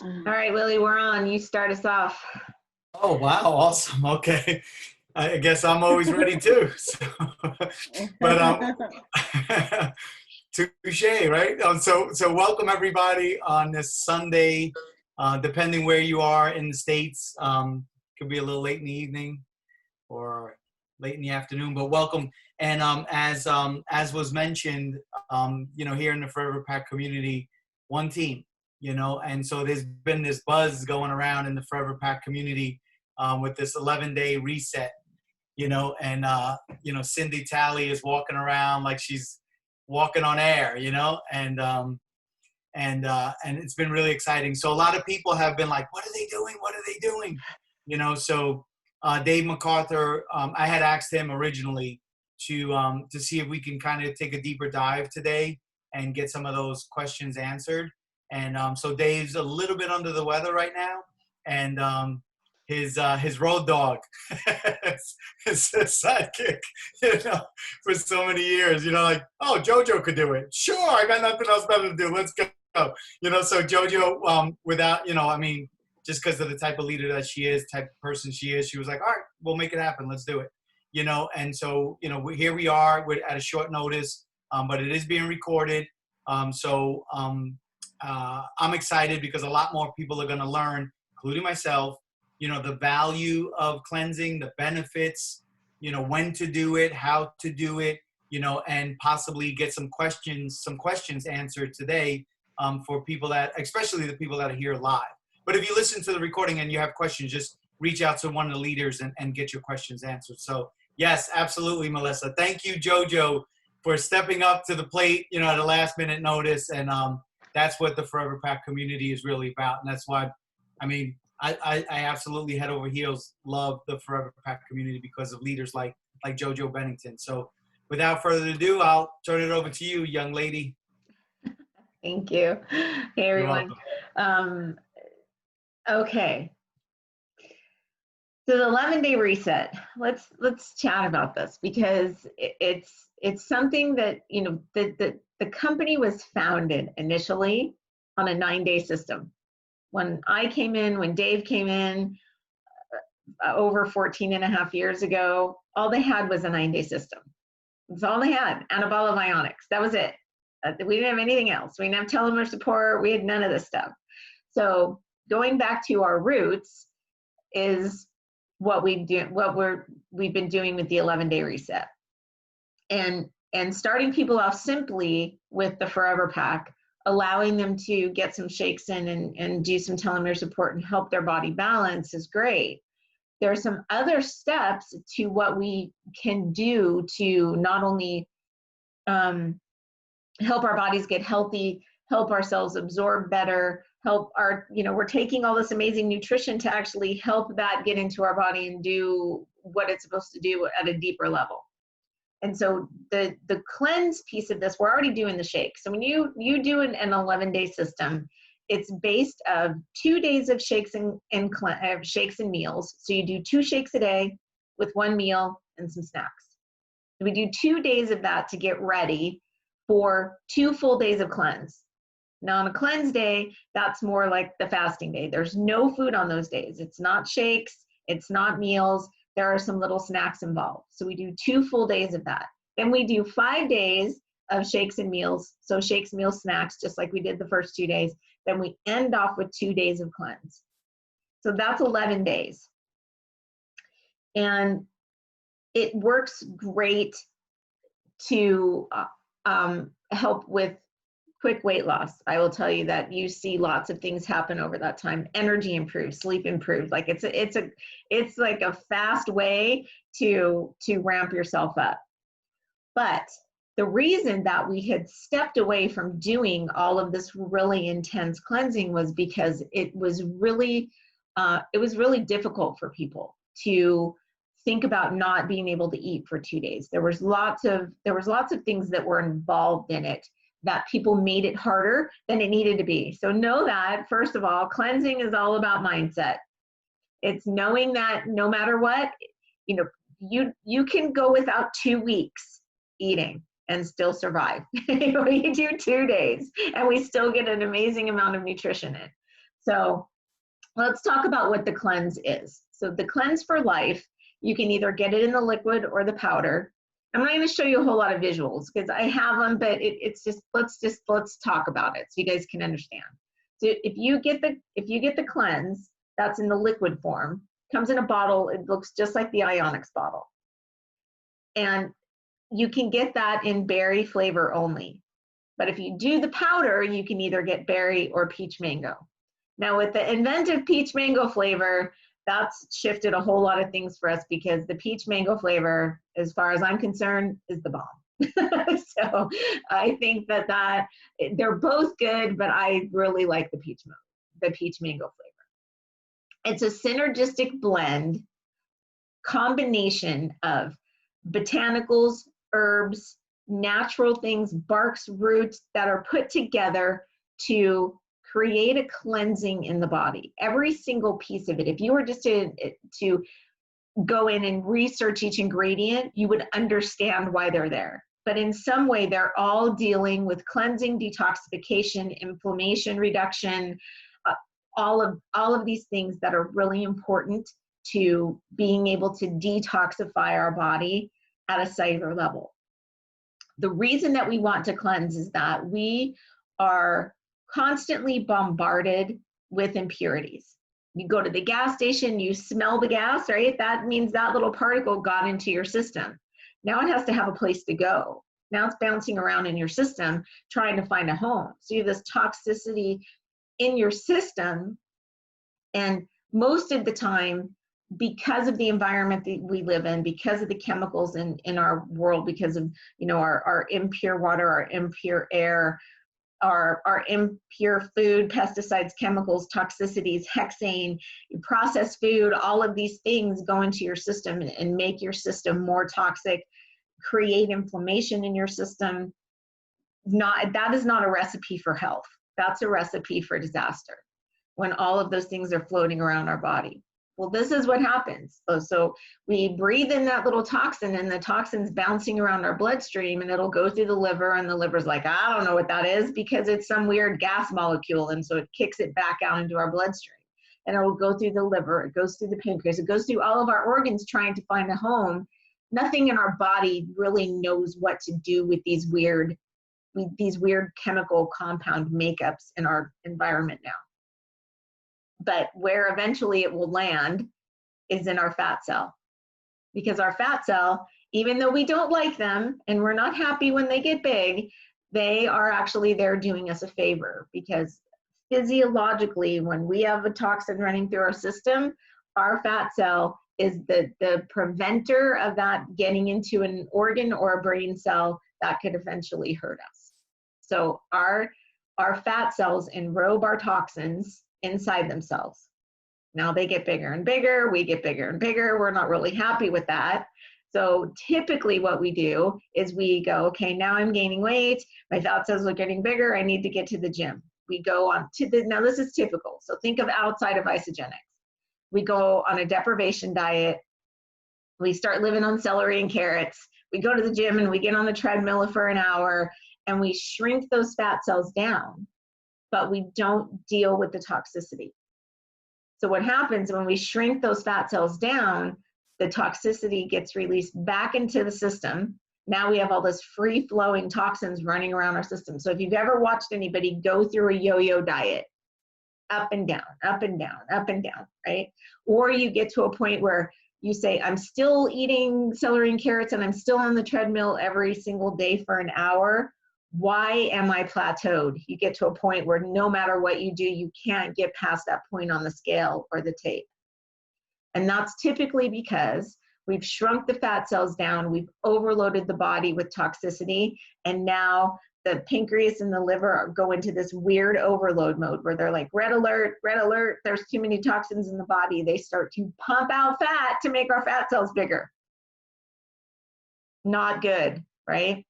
All right, Willie, we're on. You start us off. Oh, wow. Awesome. Okay. I guess I'm always ready too. So, but touche, right? So welcome everybody on this Sunday. Depending where you are in the States, could be a little late in the evening or late in the afternoon, but welcome. And as was mentioned, here in the Forever Pack community, one team, and so there's been this buzz going around in the Forever Pack community with this 11-day reset, and Cindy Talley is walking around like she's walking on air, and it's been really exciting. So a lot of people have been like, "What are they doing? What are they doing?" So Dave MacArthur, I had asked him originally to see if we can kind of take a deeper dive today and get some of those questions answered. And so Dave's a little bit under the weather right now, and his road dog, his sidekick, for so many years, like, oh, JoJo could do it. Sure, I got nothing else better to do. Let's go. So JoJo, without, just because of the type of leader that she is, type of person she is, she was like, all right, we'll make it happen. Let's do it. And so, here we are at a short notice, but it is being recorded. I'm excited because a lot more people are going to learn, including myself, the value of cleansing, the benefits, when to do it, how to do it, and possibly get some questions answered today for people that, especially the people that are here live. But if you listen to the recording and you have questions, just reach out to one of the leaders and get your questions answered. So yes, absolutely, Melissa. Thank you, JoJo, for stepping up to the plate, at a last minute notice. And that's what the Forever Pack community is really about. And that's why, I absolutely head over heels love the Forever Pack community because of leaders like JoJo Bennington. So without further ado, I'll turn it over to you, young lady. Thank you. Hey, You're everyone. welcome. Okay. So the 11-day reset. Let's chat about this because it's something that the company was founded initially on a 9-day system. When I came in, when Dave came in over 14 and a half years ago, all they had was a 9-day system. That's all they had, anabolic ionics. That was it. We didn't have anything else. We didn't have telomere support. We had none of this stuff. So going back to our roots is what we've been doing with the 11-day reset. And starting people off simply with the Forever Pack, allowing them to get some shakes in and do some telomere support and help their body balance is great. There are some other steps to what we can do to not only help our bodies get healthy, help ourselves absorb better, help our, we're taking all this amazing nutrition to actually help that get into our body and do what it's supposed to do at a deeper level. And so the cleanse piece of this, we're already doing the shake. So when you do an 11-day system, it's based of 2 days of shakes and meals. So you do 2 shakes a day with 1 meal and some snacks. We do 2 days of that to get ready for 2 full days of cleanse. Now on a cleanse day, that's more like the fasting day. There's no food on those days. It's not shakes, it's not meals. There are some little snacks involved. So we do 2 full days of that. Then we do 5 days of shakes and meals. So shakes, meals, snacks, just like we did the first 2 days. Then we end off with 2 days of cleanse. So that's 11 days. And it works great to help with quick weight loss. I will tell you that you see lots of things happen over that time. Energy improves, sleep improves. Like it's like a fast way to ramp yourself up. But the reason that we had stepped away from doing all of this really intense cleansing was because it was really difficult for people to think about not being able to eat for 2 days. There was lots of things that were involved in it that people made it harder than it needed to be. So know that, first of all, cleansing is all about mindset. It's knowing that no matter what, you can go without 2 weeks eating and still survive. We do 2 days and we still get an amazing amount of nutrition in. So let's talk about what the cleanse is. So the cleanse for life, you can either get it in the liquid or the powder. I'm not going to show you a whole lot of visuals because I have them, but it's just let's talk about it so you guys can understand. So if you get the cleanse, that's in the liquid form, comes in a bottle. It looks just like the Ionics bottle, and you can get that in berry flavor only. But if you do the powder, you can either get berry or peach mango. Now with the inventive peach mango flavor, that's shifted a whole lot of things for us because the peach mango flavor, as far as I'm concerned, is the bomb. So I think that they're both good, but I really like the peach mango flavor. It's a synergistic blend combination of botanicals, herbs, natural things, barks, roots that are put together to create a cleansing in the body. Every single piece of it. If you were just to go in and research each ingredient, you would understand why they're there. But in some way, they're all dealing with cleansing, detoxification, inflammation reduction, all of these things that are really important to being able to detoxify our body at a cellular level. The reason that we want to cleanse is that we are constantly bombarded with impurities. You go to the gas station, you smell the gas, right? That means that little particle got into your system. Now it has to have a place to go. Now it's bouncing around in your system trying to find a home. So you have this toxicity in your system, and most of the time, because of the environment that we live in, because of the chemicals in our world, because of our impure water, our impure air, our impure food, pesticides, chemicals, toxicities, hexane, processed food, all of these things go into your system and make your system more toxic, create inflammation in your system. That is not a recipe for health. That's a recipe for disaster when all of those things are floating around our body. Well, this is what happens. So we breathe in that little toxin, and the toxin's bouncing around our bloodstream, and it'll go through the liver, and the liver's like, I don't know what that is, because it's some weird gas molecule, and so it kicks it back out into our bloodstream. And it will go through the liver, it goes through the pancreas, it goes through all of our organs trying to find a home. Nothing in our body really knows what to do with these weird chemical compound makeups in our environment now. But where eventually it will land is in our fat cell. Because our fat cell, even though we don't like them and we're not happy when they get big, they are actually there doing us a favor. Because physiologically, when we have a toxin running through our system, our fat cell is the preventer of that getting into an organ or a brain cell that could eventually hurt us. So our fat cells enrobe our toxins inside themselves. Now they get bigger and bigger, we get bigger and bigger, we're not really happy with that. So typically what we do is we go, okay, now I'm gaining weight, my fat cells are getting bigger, I need to get to the gym. We go on to now this is typical, so think of outside of isogenics. We go on a deprivation diet, we start living on celery and carrots, we go to the gym and we get on the treadmill for an hour, and we shrink those fat cells down, but we don't deal with the toxicity. So what happens when we shrink those fat cells down, the toxicity gets released back into the system. Now we have all this free-flowing toxins running around our system. So if you've ever watched anybody go through a yo-yo diet, up and down, up and down, up and down, right? Or you get to a point where you say, I'm still eating celery and carrots and I'm still on the treadmill every single day for an hour. Why am I plateaued? You get to a point where no matter what you do, you can't get past that point on the scale or the tape. And that's typically because we've shrunk the fat cells down, we've overloaded the body with toxicity, and now the pancreas and the liver go into this weird overload mode where they're like, red alert, there's too many toxins in the body. They start to pump out fat to make our fat cells bigger. Not good, right?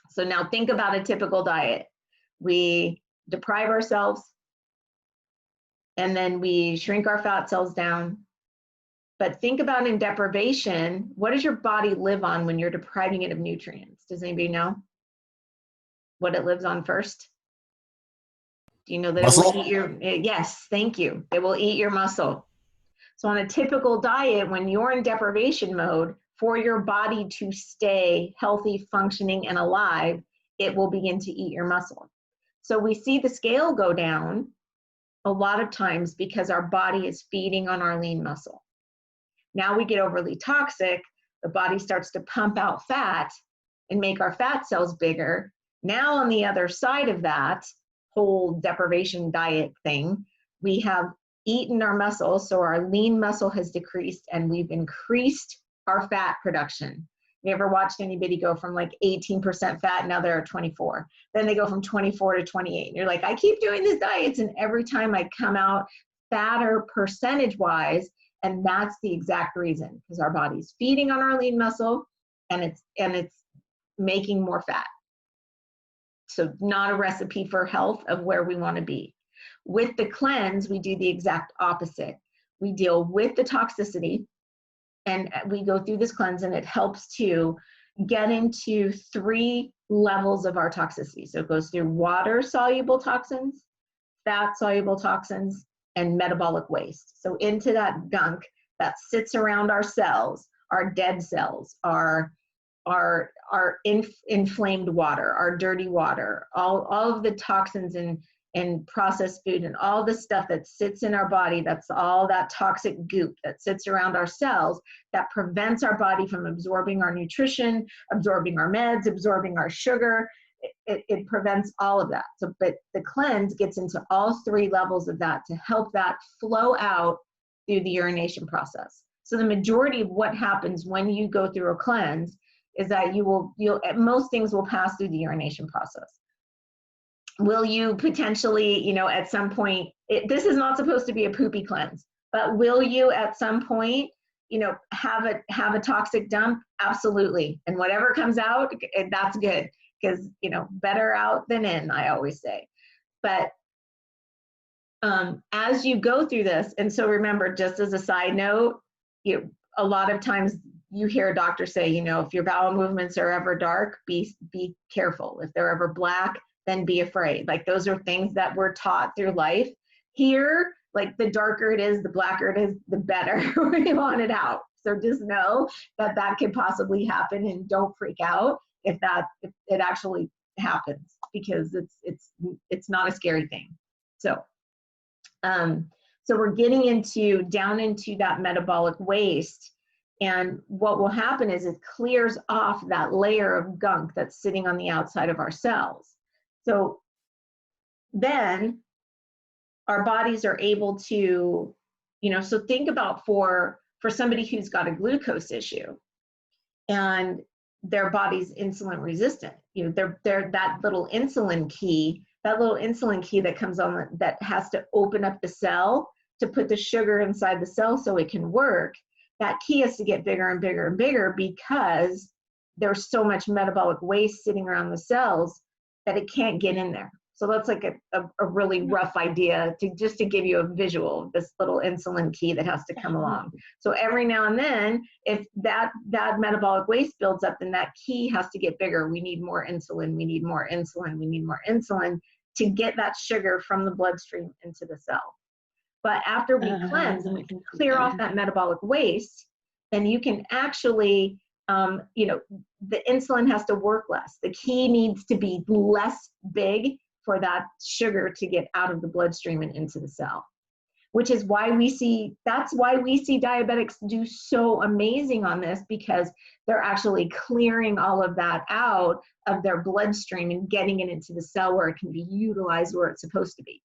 So now think about a typical diet. We deprive ourselves, and then we shrink our fat cells down. But think about in deprivation, what does your body live on when you're depriving it of nutrients? Does anybody know what it lives on first? Do you know that it will Muscle? eat your, yes, thank you. It will eat your muscle. So on a typical diet, when you're in deprivation mode, for your body to stay healthy, functioning, and alive, it will begin to eat your muscle. So we see the scale go down a lot of times because our body is feeding on our lean muscle. Now we get overly toxic, the body starts to pump out fat and make our fat cells bigger. Now on the other side of that whole deprivation diet thing, we have eaten our muscle, so our lean muscle has decreased and we've increased our fat production. You ever watched anybody go from like 18% fat, now they're at 24. Then they go from 24 to 28. And you're like, I keep doing these diets and every time I come out fatter percentage-wise, and that's the exact reason, because our body's feeding on our lean muscle and it's making more fat. So not a recipe for health of where we want to be. With the cleanse, we do the exact opposite. We deal with the toxicity and we go through this cleanse, and it helps to get into 3 levels of our toxicity. So it goes through water-soluble toxins, fat-soluble toxins, and metabolic waste. So into that gunk that sits around our cells, our dead cells, our inflamed water, our dirty water, all of the toxins and processed food and all the stuff that sits in our body, that's all that toxic goop that sits around our cells that prevents our body from absorbing our nutrition, absorbing our meds, absorbing our sugar. It prevents all of that. So, but the cleanse gets into all 3 levels of that to help that flow out through the urination process. So the majority of what happens when you go through a cleanse is that most things will pass through the urination process. Will you potentially, at some point, this is not supposed to be a poopy cleanse, but will you at some point, have a toxic dump? Absolutely. And whatever comes out, that's good, because, better out than in, I always say. But as you go through this, and so remember, just as a side note, a lot of times you hear a doctor say, if your bowel movements are ever dark, be careful. If they're ever black, then be afraid. Like, those are things that we're taught through life. Here, like, the darker it is, the blacker it is, the better we want it out. So just know that that could possibly happen, and don't freak out if it actually happens, because it's not a scary thing. So we're getting down into that metabolic waste. And what will happen is it clears off that layer of gunk that's sitting on the outside of our cells. So then our bodies are able to, so think about for somebody who's got a glucose issue and their body's insulin resistant, they're that little insulin key that comes on, that has to open up the cell to put the sugar inside the cell so it can work. That key has to get bigger and bigger and bigger because there's so much metabolic waste sitting around the cells that it can't get in there. So that's like a really rough idea to give you a visual of this little insulin key that has to come along. So every now and then, if that metabolic waste builds up, then that key has to get bigger. We need more insulin, we need more insulin, we need more insulin to get that sugar from the bloodstream into the cell. But after we cleanse and we can clear off that metabolic waste, then you can actually, the insulin has to work less. The key needs to be less big for that sugar to get out of the bloodstream and into the cell, which is why that's why we see diabetics do so amazing on this, because they're actually clearing all of that out of their bloodstream and getting it into the cell where it can be utilized where it's supposed to be.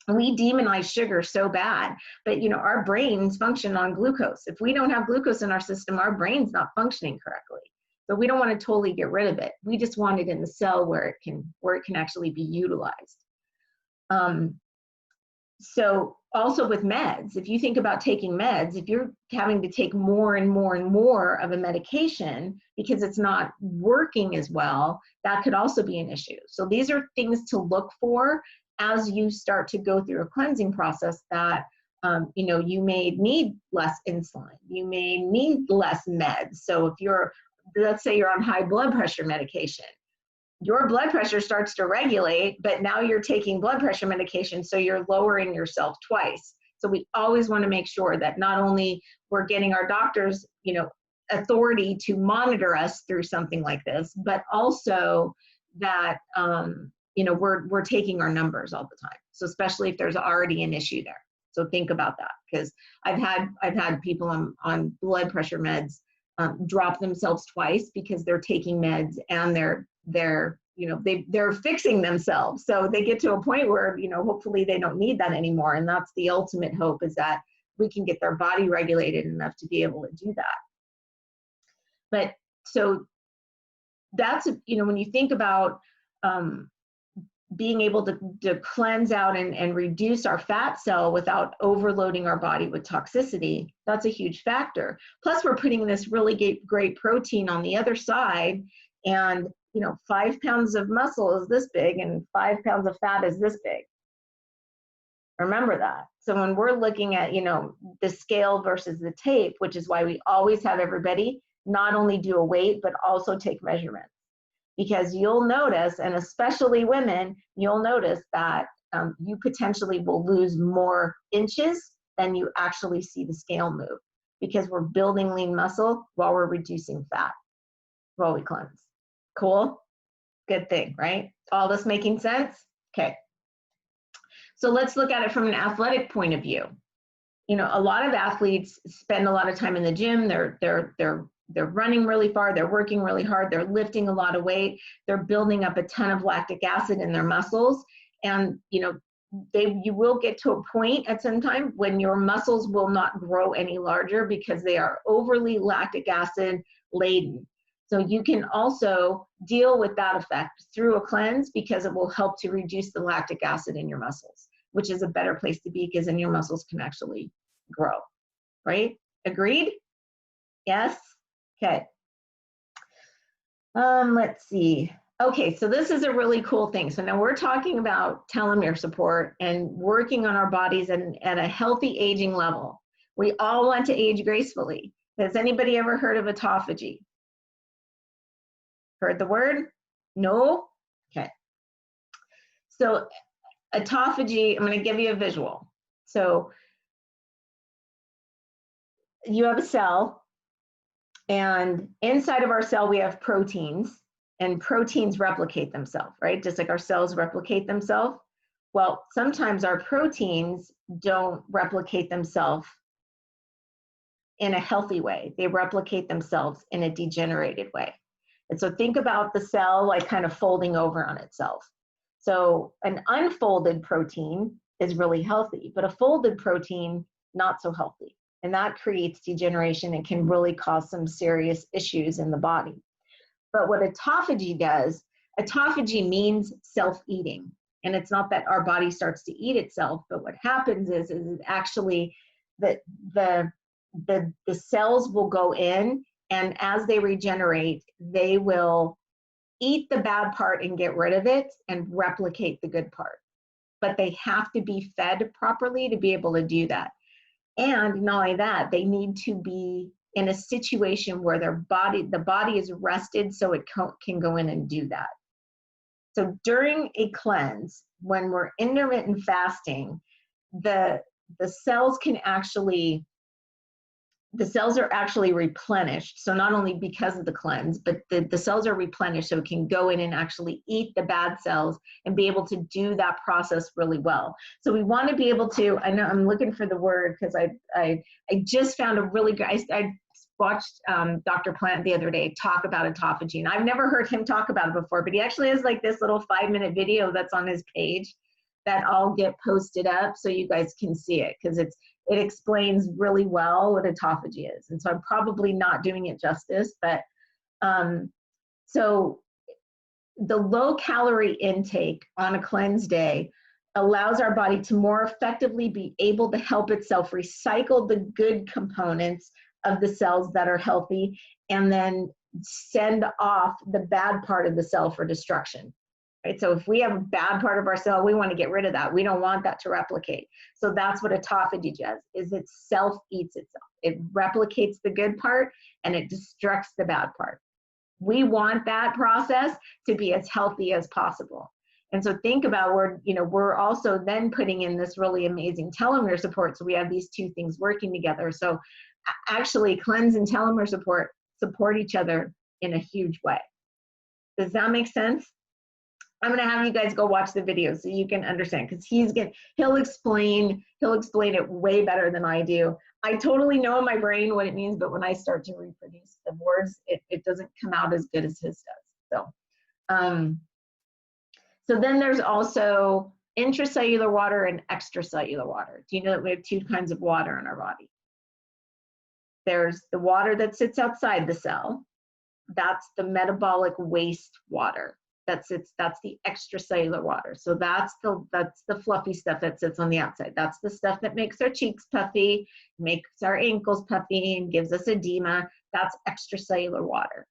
We demonize sugar so bad, but our brains function on glucose. If we don't have glucose in our system, our brain's not functioning correctly. So we don't want to totally get rid of it. We just want it in the cell where it can actually be utilized. So also with meds, if you think about taking meds, if you're having to take more and more and more of a medication because it's not working as well, that could also be an issue. So these are things to look for as you start to go through a cleansing process, that you may need less insulin, you may need less meds. So if let's say you're on high blood pressure medication, your blood pressure starts to regulate, but now you're taking blood pressure medication, so you're lowering yourself twice. So we always want to make sure that not only we're getting our doctors, authority to monitor us through something like this, but also that we're taking our numbers all the time. So especially if there's already an issue there. So think about that, because I've had people on blood pressure meds drop themselves twice because they're taking meds and they're fixing themselves. So they get to a point where, hopefully they don't need that anymore. And that's the ultimate hope, is that we can get their body regulated enough to be able to do that. But so that's, when you think about being able to cleanse out and reduce our fat cell without overloading our body with toxicity, that's a huge factor. Plus, we're putting this really great protein on the other side, and 5 pounds of muscle is this big and 5 pounds of fat is this big. Remember that. So when we're looking at, the scale versus the tape, which is why we always have everybody not only do a weight, but also take measurements. Because you'll notice, and especially women, you'll notice that you potentially will lose more inches than you actually see the scale move, because we're building lean muscle while we're reducing fat while we cleanse. Cool? Good thing, right? All this making sense? Okay. So let's look at it from an athletic point of view. A lot of athletes spend a lot of time in the gym. They're running really far, they're working really hard, they're lifting a lot of weight, they're building up a ton of lactic acid in their muscles. And you will get to a point at some time when your muscles will not grow any larger because they are overly lactic acid laden. So you can also deal with that effect through a cleanse, because it will help to reduce the lactic acid in your muscles, which is a better place to be, because then your muscles can actually grow, right? Agreed? Yes? Okay. Let's see. Okay, so this is a really cool thing. So now we're talking about telomere support and working on our bodies at a healthy aging level. We all want to age gracefully. Has anybody ever heard of autophagy? Heard the word? No? Okay. So autophagy, I'm going to give you a visual. So you have a cell, and inside of our cell, we have proteins, and proteins replicate themselves, right? Just like our cells replicate themselves. Well, sometimes our proteins don't replicate themselves in a healthy way. They replicate themselves in a degenerated way. And so think about the cell like kind of folding over on itself. So an unfolded protein is really healthy, but a folded protein, not so healthy. And that creates degeneration and can really cause some serious issues in the body. But what autophagy does, autophagy means self-eating. And it's not that our body starts to eat itself, but what happens is actually that the cells will go in, and as they regenerate, they will eat the bad part and get rid of it and replicate the good part. But they have to be fed properly to be able to do that. And not only that, they need to be in a situation where the body is rested so it can go in and do that. So during a cleanse, when we're intermittent fasting, the cells are actually replenished. So not only because of the cleanse, but the cells are replenished so it can go in and actually eat the bad cells and be able to do that process really well. So we want to be able to, I know I'm looking for the word because I just found a really good, I watched Dr. Plant the other day talk about autophagy, and I've never heard him talk about it before, but he actually has like this little 5-minute video that's on his page that I'll get posted up so you guys can see it, because it explains really well what autophagy is. And so I'm probably not doing it justice, but so the low calorie intake on a cleanse day allows our body to more effectively be able to help itself recycle the good components of the cells that are healthy, and then send off the bad part of the cell for destruction. Right? So if we have a bad part of our cell, we want to get rid of that. We don't want that to replicate. So that's what autophagy does, is it self-eats itself. It replicates the good part and it destructs the bad part. We want that process to be as healthy as possible. And so think about we're also then putting in this really amazing telomere support. So we have these two things working together. So actually cleanse and telomere support each other in a huge way. Does that make sense? I'm gonna have you guys go watch the video so you can understand, because he'll explain it way better than I do. I totally know in my brain what it means, but when I start to reproduce the words, it doesn't come out as good as his does. So then there's also intracellular water and extracellular water. Do you know that we have two kinds of water in our body? There's the water that sits outside the cell. That's the metabolic waste water. That's the extracellular water. So that's the fluffy stuff that sits on the outside. That's the stuff that makes our cheeks puffy, makes our ankles puffy, and gives us edema. That's extracellular water.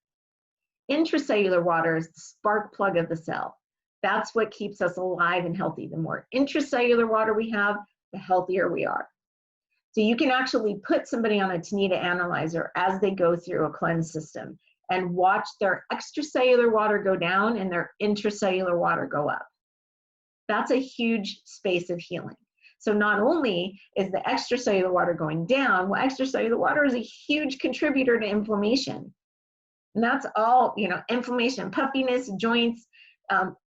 Intracellular water is the spark plug of the cell. That's what keeps us alive and healthy. The more intracellular water we have, the healthier we are. So you can actually put somebody on a Tanita analyzer as they go through a cleanse system and watch their extracellular water go down and their intracellular water go up. That's a huge space of healing. So not only is the extracellular water going down, well, extracellular water is a huge contributor to inflammation. And that's all, inflammation, puffiness, joints,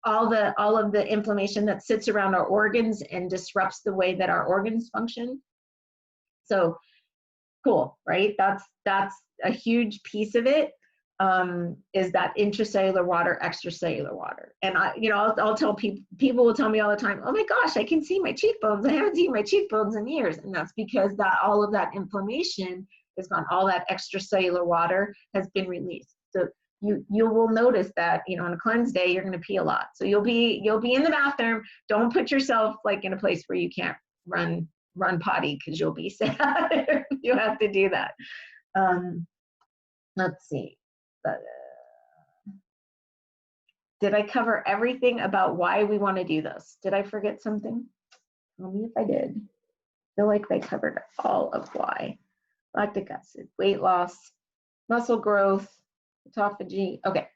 all of the inflammation that sits around our organs and disrupts the way that our organs function. So cool, right? That's a huge piece of it, is that intracellular water, extracellular water. And I'll tell people will tell me all the time, oh my gosh, I can see my cheekbones. I haven't seen my cheekbones in years. And that's because all of that inflammation is gone. All that extracellular water has been released. So you will notice that, on a cleanse day, you're going to pee a lot. So you'll be in the bathroom. Don't put yourself like in a place where you can't run potty, because you'll be sad. You have to do that. Let's see. Did I cover everything about why we want to do this? Did I forget something? Tell me if I did. I feel like I covered all of why. Lactic acid, weight loss, muscle growth, autophagy. Okay.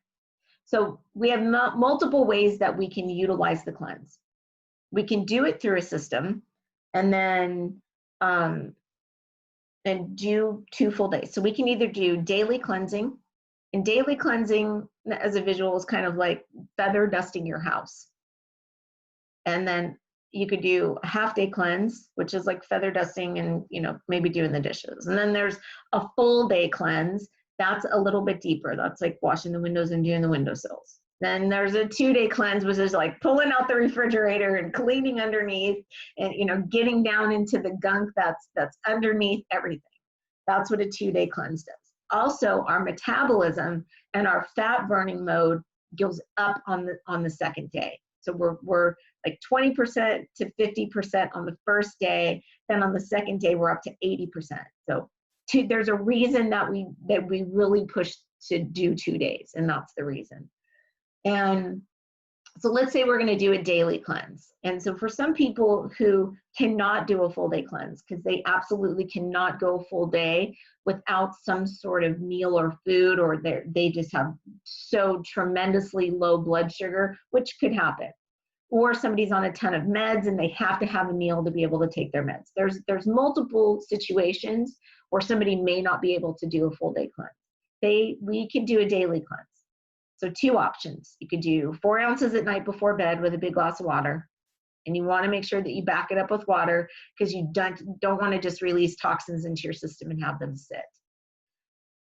So we have multiple ways that we can utilize the cleanse. We can do it through a system and then do 2 full days. So we can either do daily cleansing, and daily cleansing as a visual is kind of like feather dusting your house. And then you could do a half-day cleanse, which is like feather dusting and maybe doing the dishes. And then there's a full day cleanse. That's a little bit deeper. That's like washing the windows and doing the windowsills. Then there's a 2-day cleanse, which is like pulling out the refrigerator and cleaning underneath and getting down into the gunk that's underneath everything. That's what a 2-day cleanse does. Also, our metabolism and our fat burning mode goes up on the second day. So we're like 20% to 50% on the first day. Then on the second day, we're up to 80%. So there's a reason that we really push to do 2 days, and that's the reason. And so let's say we're going to do a daily cleanse. And so for some people who cannot do a full day cleanse, because they absolutely cannot go a full day without some sort of meal or food, or they just have so tremendously low blood sugar, which could happen. Or somebody's on a ton of meds and they have to have a meal to be able to take their meds. There's multiple situations where somebody may not be able to do a full day cleanse. We can do a daily cleanse. So 2 options. You could do 4 ounces at night before bed with a big glass of water. And you want to make sure that you back it up with water, because you don't want to just release toxins into your system and have them sit.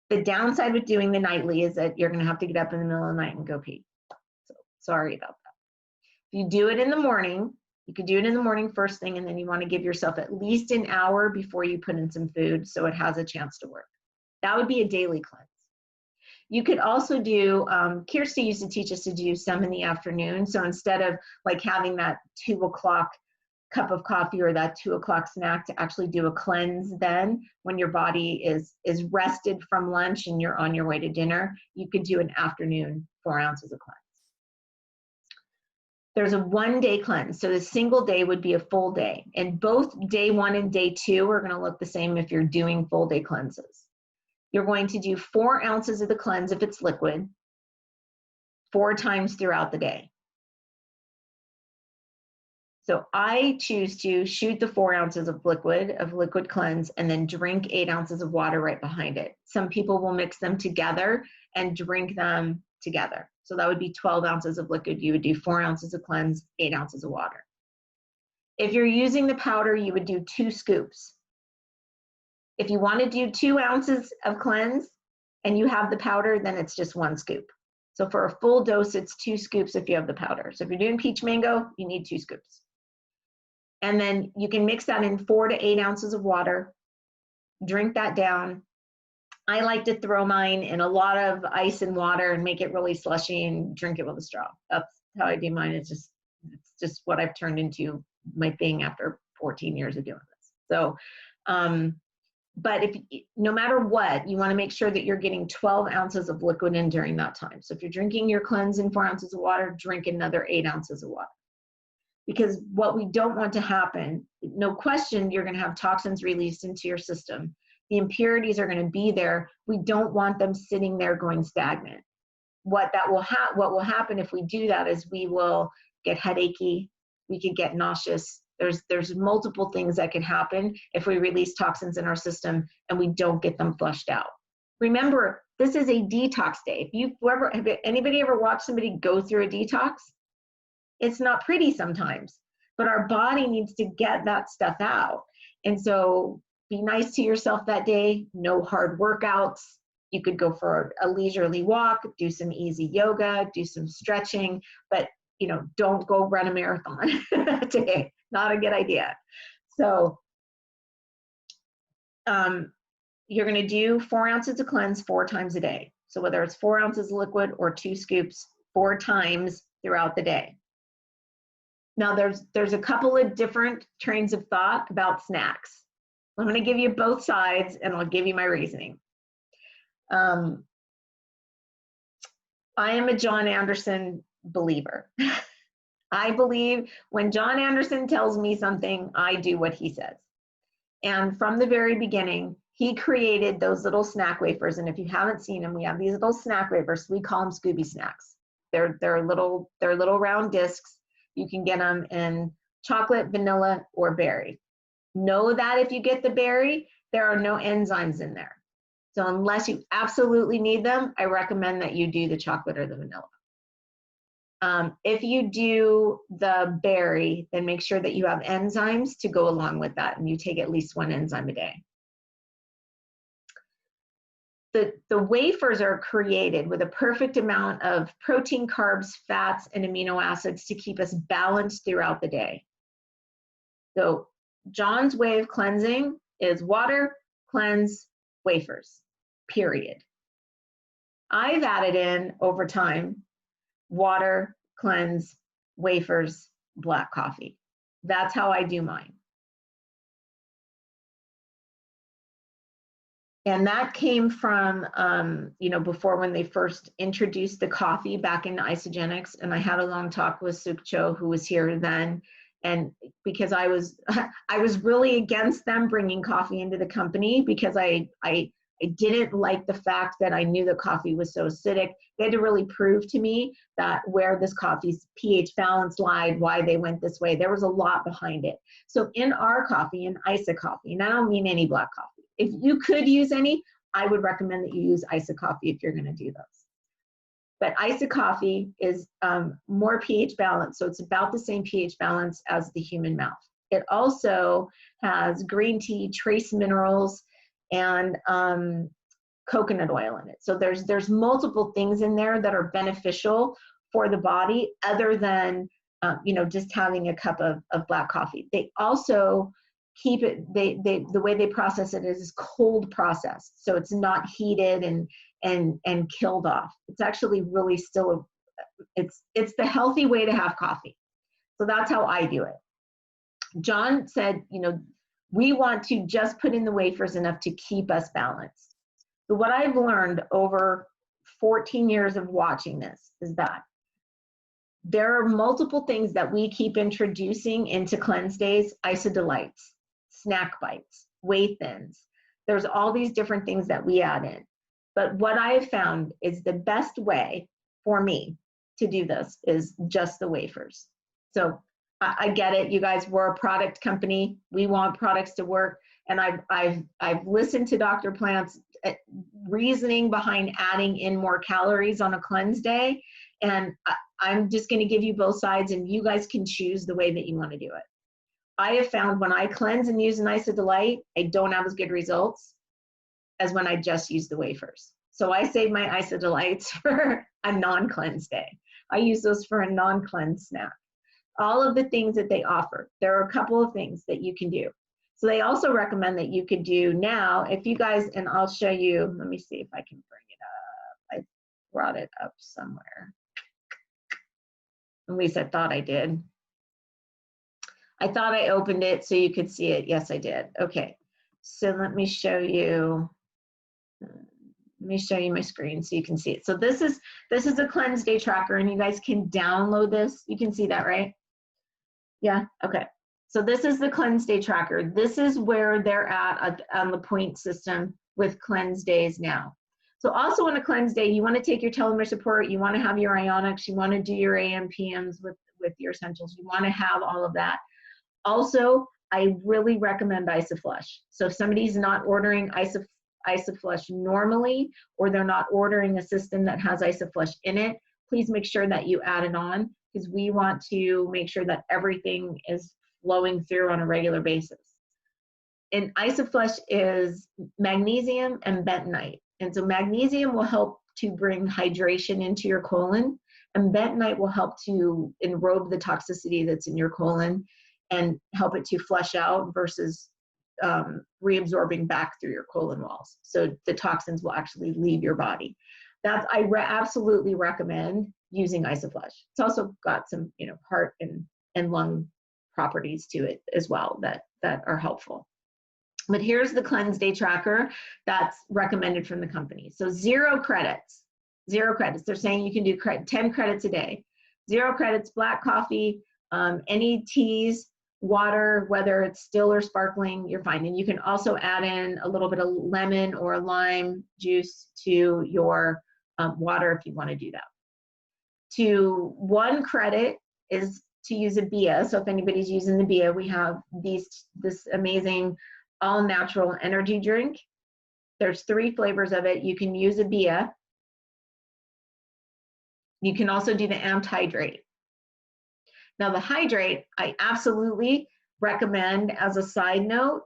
The downside with doing the nightly is that you're going to have to get up in the middle of the night and go pee. So sorry about that. If you do it in the morning, you could do it in the morning first thing, and then you want to give yourself at least an hour before you put in some food so it has a chance to work. That would be a daily cleanse. You could also do, Kirsty used to teach us to do some in the afternoon. So instead of like having that 2 o'clock cup of coffee or that 2 o'clock snack, to actually do a cleanse then when your body is rested from lunch and you're on your way to dinner, you could do an afternoon 4 ounces of cleanse. There's a 1-day cleanse. So the single day would be a full day. And both day 1 and day 2 are going to look the same if you're doing full day cleanses. You're going to do 4 ounces of the cleanse if it's liquid. 4 times throughout the day. So I choose to shoot the 4 ounces of liquid cleanse and then drink 8 ounces of water right behind it. Some people will mix them together and drink them together. So that would be 12 ounces of liquid. You would do 4 ounces of cleanse, 8 ounces of water. If you're using the powder, you would do 2 scoops. If you want to do 2 ounces of cleanse and you have the powder, then it's just 1 scoop. So for a full dose, it's 2 scoops if you have the powder. So if you're doing peach mango, you need 2 scoops. And then you can mix that in 4 to 8 ounces of water, drink that down. I like to throw mine in a lot of ice and water and make it really slushy and drink it with a straw. That's how I do mine. It's just what I've turned into my thing after 14 years of doing this. So, but no matter what, you want to make sure that you're getting 12 ounces of liquid in during that time. So if you're drinking your cleanse in 4 ounces of water, drink another 8 ounces of water. Because what we don't want to happen, no question, you're going to have toxins released into your system. The impurities are going to be there. We don't want them sitting there going stagnant. What will happen if we do that is we will get headachy, we could get nauseous. There's multiple things that can happen if we release toxins in our system and we don't get them flushed out. Remember, this is a detox day. Have anybody ever watched somebody go through a detox? It's not pretty sometimes, but our body needs to get that stuff out. And so be nice to yourself that day. No hard workouts. You could go for a leisurely walk, do some easy yoga, do some stretching, but don't go run a marathon today. Not a good idea. So you're going to do 4 ounces of cleanse 4 times a day. So whether it's 4 ounces of liquid or 2 scoops 4 times throughout the day. Now there's a couple of different trains of thought about snacks. I'm going to give you both sides and I'll give you my reasoning. I am a John Anderson believer. I believe when John Anderson tells me something, I do what he says. And from the very beginning, he created those little snack wafers. And if you haven't seen them, we have these little snack wafers. We call them Scooby Snacks. They're little round discs. You can get them in chocolate, vanilla, or berry. Know that if you get the berry, there are no enzymes in there. So unless you absolutely need them, I recommend that you do the chocolate or the vanilla. If you do the berry, then make sure that you have enzymes to go along with that, and you take at least 1 enzyme a day. The wafers are created with a perfect amount of protein, carbs, fats, and amino acids to keep us balanced throughout the day. So John's way of cleansing is water, cleanse, wafers, period. I've added in over time water, cleanse, wafers, black coffee. That's how I do mine. And that came from, before when they first introduced the coffee back into isogenics. And I had a long talk with Suk Cho, who was here then. And because I was really against them bringing coffee into the company because I didn't like the fact that I knew the coffee was so acidic. They had to really prove to me that where this coffee's pH balance lied, why they went this way. There was a lot behind it. So in our coffee, in Isa coffee, and I don't mean any black coffee. If you could use any, I would recommend that you use Isa coffee if you're going to do those. But Isa coffee is more pH balanced, so it's about the same pH balance as the human mouth. It also has green tea, trace minerals, and coconut oil in it. So there's multiple things in there that are beneficial for the body other than just having a cup of black coffee. They also keep it, the way they process it is cold processed. So it's not heated and killed off. It's actually really still, it's the healthy way to have coffee. So that's how I do it. John said, we want to just put in the wafers enough to keep us balanced. So what I've learned over 14 years of watching this is that there are multiple things that we keep introducing into cleanse days: Isa Delights, snack bites, whey thins. There's all these different things that we add in. But what I have found is the best way for me to do this is just the wafers. So I get it. You guys, we're a product company. We want products to work. And I've listened to Dr. Plant's reasoning behind adding in more calories on a cleanse day. And I'm just going to give you both sides, and you guys can choose the way that you want to do it. I have found when I cleanse and use an IsoDelight, I don't have as good results as when I just use the wafers. So I save my IsoDelights for a non-cleanse day. I use those for a non-cleanse snack. All of the things that they offer, there are a couple of things that you can do. So they also recommend that you could do now, if you guys, and I'll show you, let me see if I can bring it up. I brought it up somewhere. At least I thought I did. I thought I opened it so you could see it. Yes, I did. Okay, so let me show you. Let me show you my screen so you can see it. So this is a cleanse day tracker, and you guys can download this. You can see that, right? Yeah, okay. So this is the cleanse day tracker. This is where they're at on the point system with cleanse days now. So also on a cleanse day, you want to take your telomere support, you want to have your ionics, you want to do your AMPMs with your essentials, you want to have all of that. Also, I really recommend IsoFlush. So if somebody's not ordering IsoFlush normally, or they're not ordering a system that has IsoFlush in it, please make sure that you add it on, because we want to make sure that everything is flowing through on a regular basis. And IsoFlush is magnesium and bentonite. And so magnesium will help to bring hydration into your colon, and bentonite will help to enrobe the toxicity that's in your colon and help it to flush out versus reabsorbing back through your colon walls. So the toxins will actually leave your body. I absolutely recommend using IsoFlush. It's also got some, heart and lung properties to it as well that are helpful. But here's the cleanse day tracker that's recommended from the company. So 0 credits, 0 credits. They're saying you can do 10 credits a day. 0 credits, black coffee, any teas, water, whether it's still or sparkling, you're fine. And you can also add in a little bit of lemon or lime juice to your water if you want to do that. 1 credit is to use a BIA. So if anybody's using the BIA, we have this amazing all natural energy drink. There's 3 flavors of it. You can use a BIA. You can also do the amped hydrate. Now the hydrate, I absolutely recommend as a side note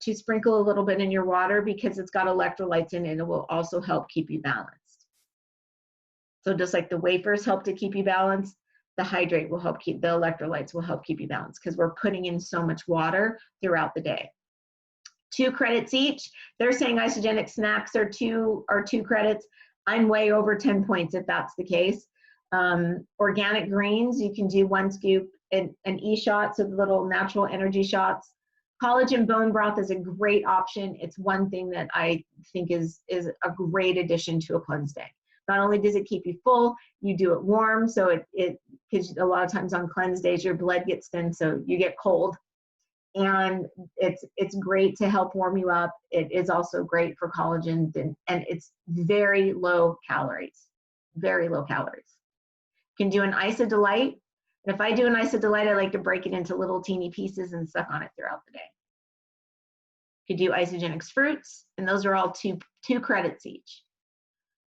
to sprinkle a little bit in your water, because it's got electrolytes in it, and it will also help keep you balanced. So just like the wafers help to keep you balanced, the hydrate will help the electrolytes will help keep you balanced, because we're putting in so much water throughout the day. 2 credits each. They're saying isogenic snacks are 2 credits. I'm way over 10 points if that's the case. Organic greens, you can do 1 scoop and an e-shot, so the little natural energy shots. Collagen bone broth is a great option. It's one thing that I think is a great addition to a cleanse day. Not only does it keep you full, you do it warm, so because a lot of times on cleanse days your blood gets thin, so you get cold. And it's great to help warm you up. It is also great for collagen, and it's very low calories, very low calories. You can do an IsoDelight. And if I do an IsoDelight, I like to break it into little teeny pieces and suck on it throughout the day. You could do isogenics fruits, and those are all two credits each.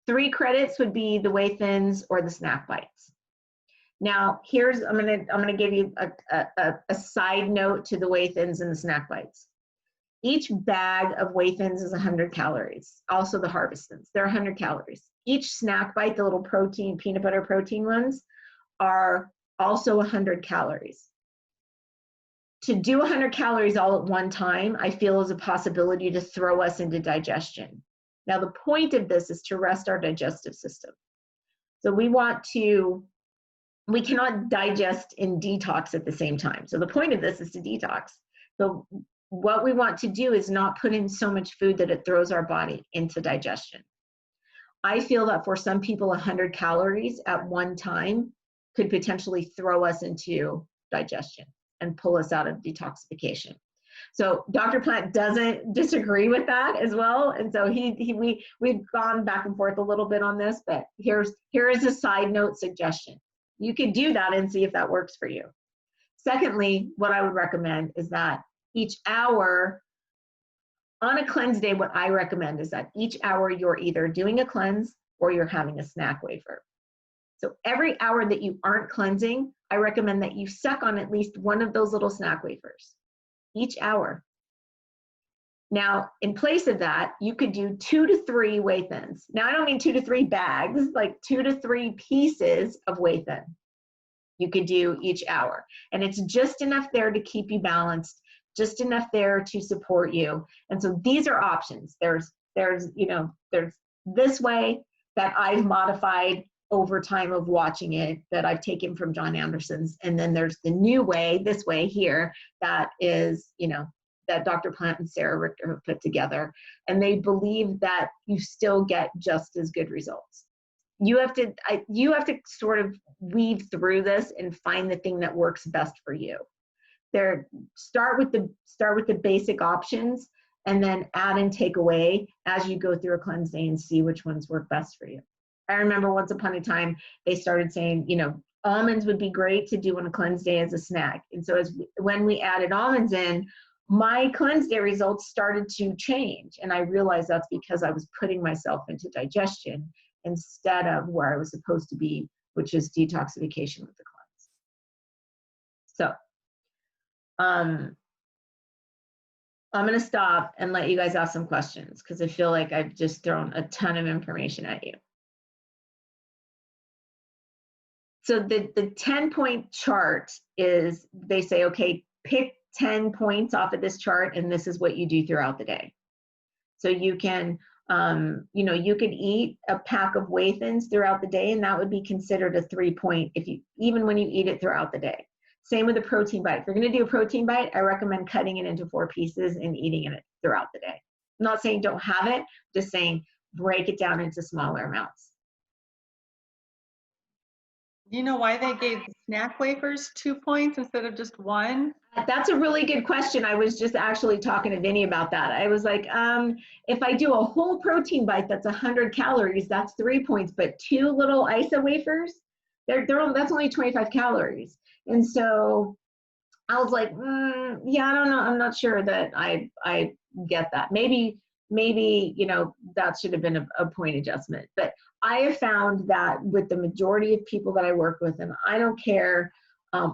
3 credits would be the Whey Thins or the snack bites. Now, I'm gonna give you a side note to the Whey Thins and the snack bites. Each bag of Whey Thins is 100 calories. Also the Harvest Thins, they're 100 calories. Each snack bite, the little protein, peanut butter protein ones, are also 100 calories. To do 100 calories all at one time, I feel is a possibility to throw us into digestion. Now, the point of this is to rest our digestive system. So we cannot digest and detox at the same time. So the point of this is to detox. So what we want to do is not put in so much food that it throws our body into digestion. I feel that for some people, 100 calories at one time could potentially throw us into digestion and pull us out of detoxification. So Dr. Plant doesn't disagree with that as well. And so we've gone back and forth a little bit on this, but here is a side note suggestion. You could do that and see if that works for you. Secondly, what I would recommend is that each hour on a cleanse day, what I recommend is that each hour you're either doing a cleanse or you're having a snack wafer. So every hour that you aren't cleansing, I recommend that you suck on at least one of those little snack wafers each hour. Now, in place of that, you could do 2 to 3 whey thins. Now, I don't mean 2 to 3 bags, like 2 to 3 pieces of whey thin you could do each hour. And it's just enough there to keep you balanced, just enough there to support you. And so these are options. There's this way that I've modified over time of watching it, that I've taken from John Anderson's. And then there's the new way, this way here, that is, that Dr. Plant and Sarah Richter have put together. And they believe that you still get just as good results. You have to sort of weave through this and find the thing that works best for you. Start with the basic options and then add and take away as you go through a cleanse day and see which ones work best for you. I remember once upon a time they started saying, almonds would be great to do on a cleanse day as a snack. And so when we added almonds in, my cleanse day results started to change. And I realized that's because I was putting myself into digestion instead of where I was supposed to be, which is detoxification with the cleanse. So I'm going to stop and let you guys ask some questions because I feel like I've just thrown a ton of information at you. So the 10-point chart is, they say, okay, pick 10 points off of this chart and this is what you do throughout the day. So you can, you could eat a pack of whey thins throughout the day and that would be considered a 3-point even when you eat it throughout the day. Same with a protein bite. If you're going to do a protein bite, I recommend cutting it into 4 pieces and eating it throughout the day. I'm not saying don't have it, just saying break it down into smaller amounts. Do you know why they gave the snack wafers 2 points instead of just 1? That's a really good question. I was just actually talking to Vinny about that. I was like, if I do a whole protein bite that's 100 calories, that's 3 points, but 2 little ISO wafers, that's only 25 calories. And so I was like, yeah, I don't know. I'm not sure that I get that. Maybe, that should have been a point adjustment. But I have found that with the majority of people that I work with, and I don't care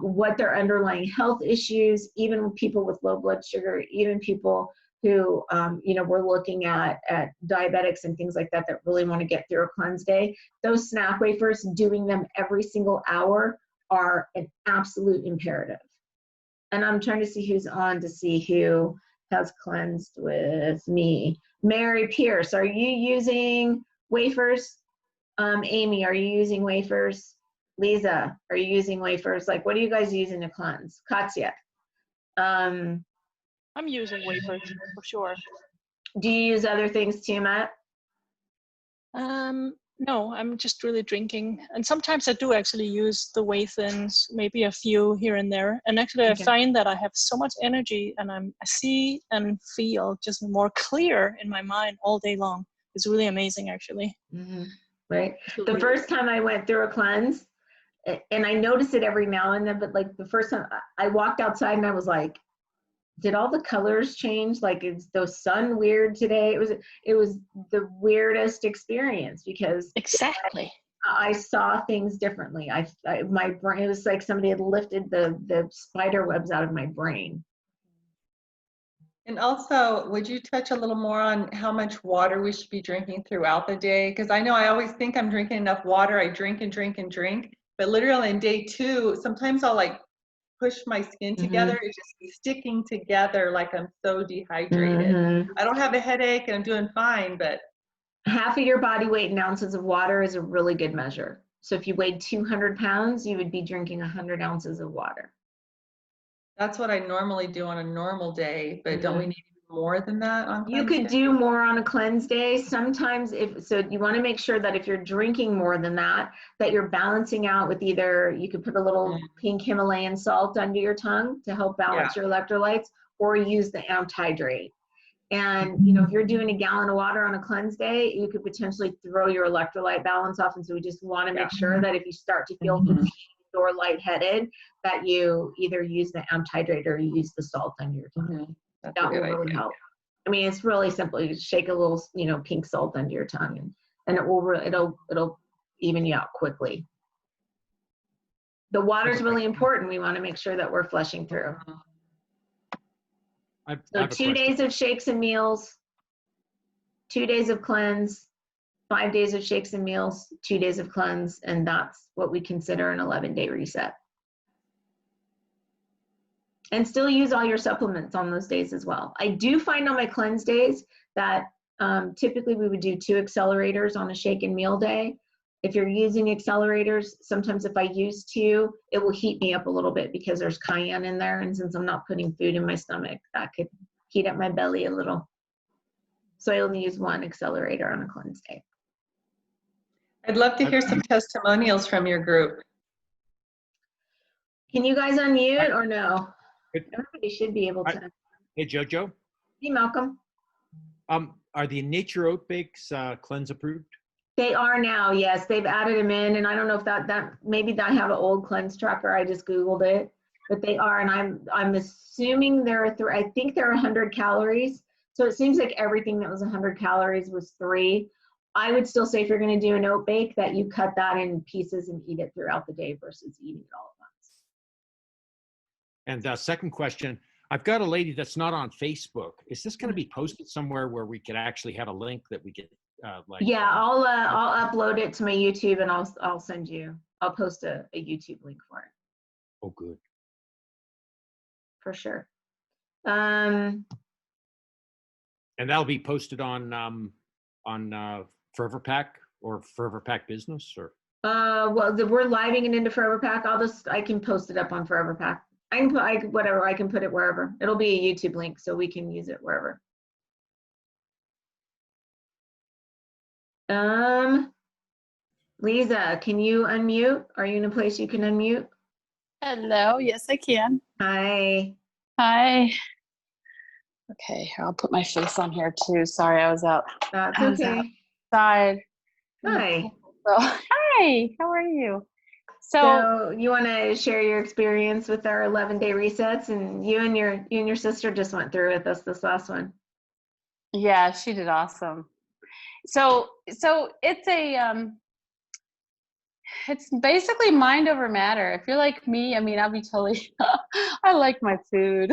what their underlying health issues, even people with low blood sugar, even people who, we're looking at diabetics and things like that really want to get through a cleanse day, those snack wafers, doing them every single hour are an absolute imperative. And I'm trying to see who's on to see who has cleansed with me. Mary Pierce, are you using wafers? Amy, are you using wafers? Lisa, are you using wafers? Like, what are you guys using to cleanse? Katya. I'm using wafers for sure. Do you use other things too, Matt? No, I'm just really drinking. And sometimes I do actually use the whey thins, maybe a few here and there. And actually I find that I have so much energy and I see and feel just more clear in my mind all day long. It's really amazing, actually. Mm-hmm. Right. The first time I went through a cleanse, and I notice it every now and then, but like the first time I walked outside and I was like, did all the colors change? Like, is the sun weird today? It was the weirdest experience because exactly I saw things differently. My brain, it was like somebody had lifted the spider webs out of my brain. And also, would you touch a little more on how much water we should be drinking throughout the day? Because I know I always think I'm drinking enough water. I drink and drink and drink. But literally in day 2, sometimes I'll like push my skin together. It's just sticking together like I'm so dehydrated. I don't have a headache and I'm doing fine, but half of your body weight in ounces of water is a really good measure. So if you weighed 200 pounds, you would be drinking 100 ounces of water. That's what I normally do on a normal day, but don't we need more than that on cleanse You could day? do more on a cleanse day. Sometimes you want to make sure that if you're drinking more than that you're balancing out with either, you could put a little pink Himalayan salt under your tongue to help balance your electrolytes, or use the amped hydrate. And, you know, if you're doing a gallon of water on a cleanse day, you could potentially throw your electrolyte balance off. And so we just want to make sure that if you start to feel fatigued or lightheaded, that you either use the amped hydrate or you use the salt on your tongue. That's That a good will really idea. help. I mean, it's really simple. You just shake a little, you know, pink salt under your tongue, and it will, it'll even you out quickly. The water's really important. We want to make sure that we're flushing through. I So have a 2 question. days of shakes and meals, 2 days of cleanse, 5 days of shakes and meals, 2 days of cleanse, and that's what we consider an 11-day reset. And still use all your supplements on those days as well. I do find on my cleanse days that typically we would do 2 accelerators on a shake and meal day. If you're using accelerators, sometimes if I use 2, it will heat me up a little bit because there's cayenne in there. And since I'm not putting food in my stomach, that could heat up my belly a little. So I only use 1 accelerator on a cleanse day. I'd love to hear some testimonials from your group. Can you guys unmute or no? Good. Everybody should be able to. Hey, JoJo. Hey, Malcolm. Are the Nature Oat Bakes cleanse approved? They are now, yes. They've added them in, and I don't know if that maybe I have an old cleanse tracker. I just Googled it, but they are, and I'm assuming I think they're 100 calories. So it seems like everything that was 100 calories was 3. I would still say if you're going to do an oat bake that you cut that in pieces and eat it throughout the day versus eating it all at once. And second question, I've got a lady that's not on Facebook. Is this going to be posted somewhere where we could actually have a link that we could Yeah, I'll upload it to my YouTube and I'll send you. I'll post a YouTube link for it. Oh, good. For sure. And that'll be posted on Forever Pack or Forever Pack Business, or? Well, we're living it into Forever Pack. I can post it up on Forever Pack. I can put it wherever. It'll be a YouTube link, so we can use it wherever. Lisa, can you unmute? Are you in a place you can unmute? Hello, yes I can. Hi. Hi. Okay, I'll put my face on here too. Sorry, I was out. That's I was okay. outside. Hi. So, hi, how are you? So you want to share your experience with our 11-day resets, and you and your sister just went through with us this last one. Yeah, she did awesome. So it's it's basically mind over matter. If you're like me, I mean, I'll be totally, I like my food.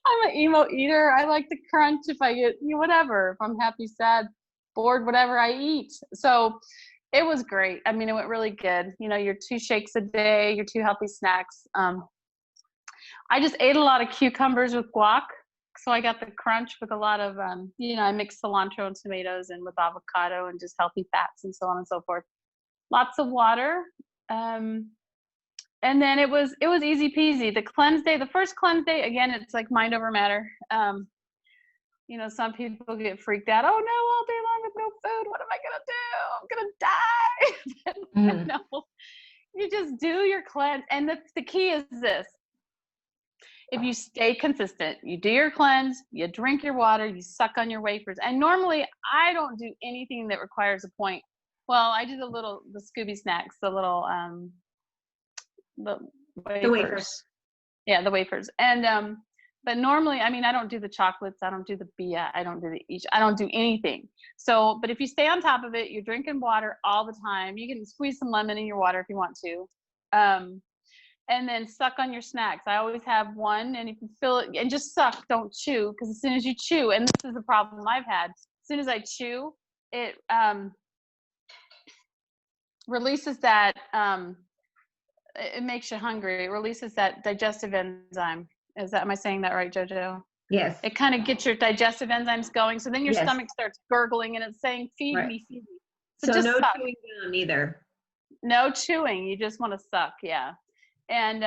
I'm an emo eater. I like to crunch if I get, whatever. If I'm happy, sad, bored, whatever, I eat. So it was great. I mean, it went really good. Your 2 shakes a day, your 2 healthy snacks. I just ate a lot of cucumbers with guac. So I got the crunch with a lot of, I mixed cilantro and tomatoes and with avocado and just healthy fats and so on and so forth. Lots of water. And then it was easy peasy. The cleanse day, the first cleanse day, again, it's like mind over matter. Some people get freaked out. Oh no, all day long with no food. What am I gonna do? I'm gonna die. No, you just do your cleanse. And the key is this. If you stay consistent, you do your cleanse, you drink your water, you suck on your wafers. And normally I don't do anything that requires a point. Well, I do the Scooby snacks, the little, the wafers. Yeah, the wafers. And, but normally, I mean, I don't do the chocolates. I don't do the Bia. I don't do I don't do anything. So, but if you stay on top of it, you're drinking water all the time. You can squeeze some lemon in your water if you want to. And then suck on your snacks. I always have one, and if you feel it, and just suck, don't chew, because as soon as you chew, and this is the problem I've had, as soon as I chew, it releases that, it makes you hungry. It releases that digestive enzyme. Am I saying that right, JoJo? Yes. It kind of gets your digestive enzymes going, so then your Yes. stomach starts gurgling, and it's saying, feed Right. me, feed me. So just no suck. chewing gum either. No chewing. You just want to suck, yeah. And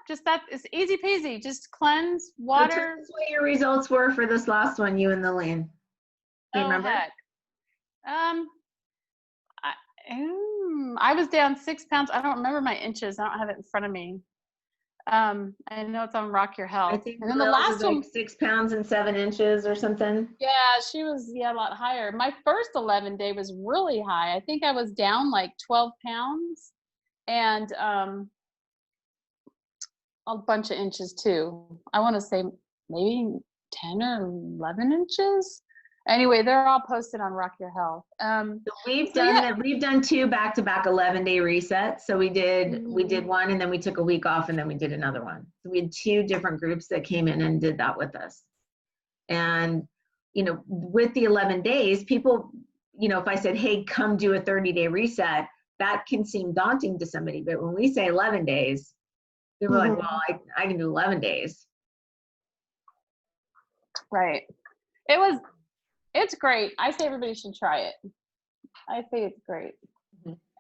just that is easy peasy. Just cleanse, water. So tell us what your results were for this last one, you and the Lane. Do you remember? Heck. I was down 6 pounds. I don't remember my inches. I don't have it in front of me. I know it's on Rock Your I Health. think And then the Lil's last is one, like 6 pounds and 7 inches or something. yeah, she was a lot higher. My first 11 day was really high. I think I was down like 12 pounds and a bunch of inches too. I want to say maybe 10 or 11 inches. Anyway, they're all posted on Rock Your Health. So we've So done yeah. that. We've done 2 back-to-back 11-day resets. So we did one, and then we took a week off, and then we did another one. So we had 2 different groups that came in and did that with us. And you know, with the 11 days, people, you know, if I said, hey, come do a 30-day reset, that can seem daunting to somebody. But when we say 11 days, they were like, well, I can do 11 days. Right. It's great. I say everybody should try it. I say it's great.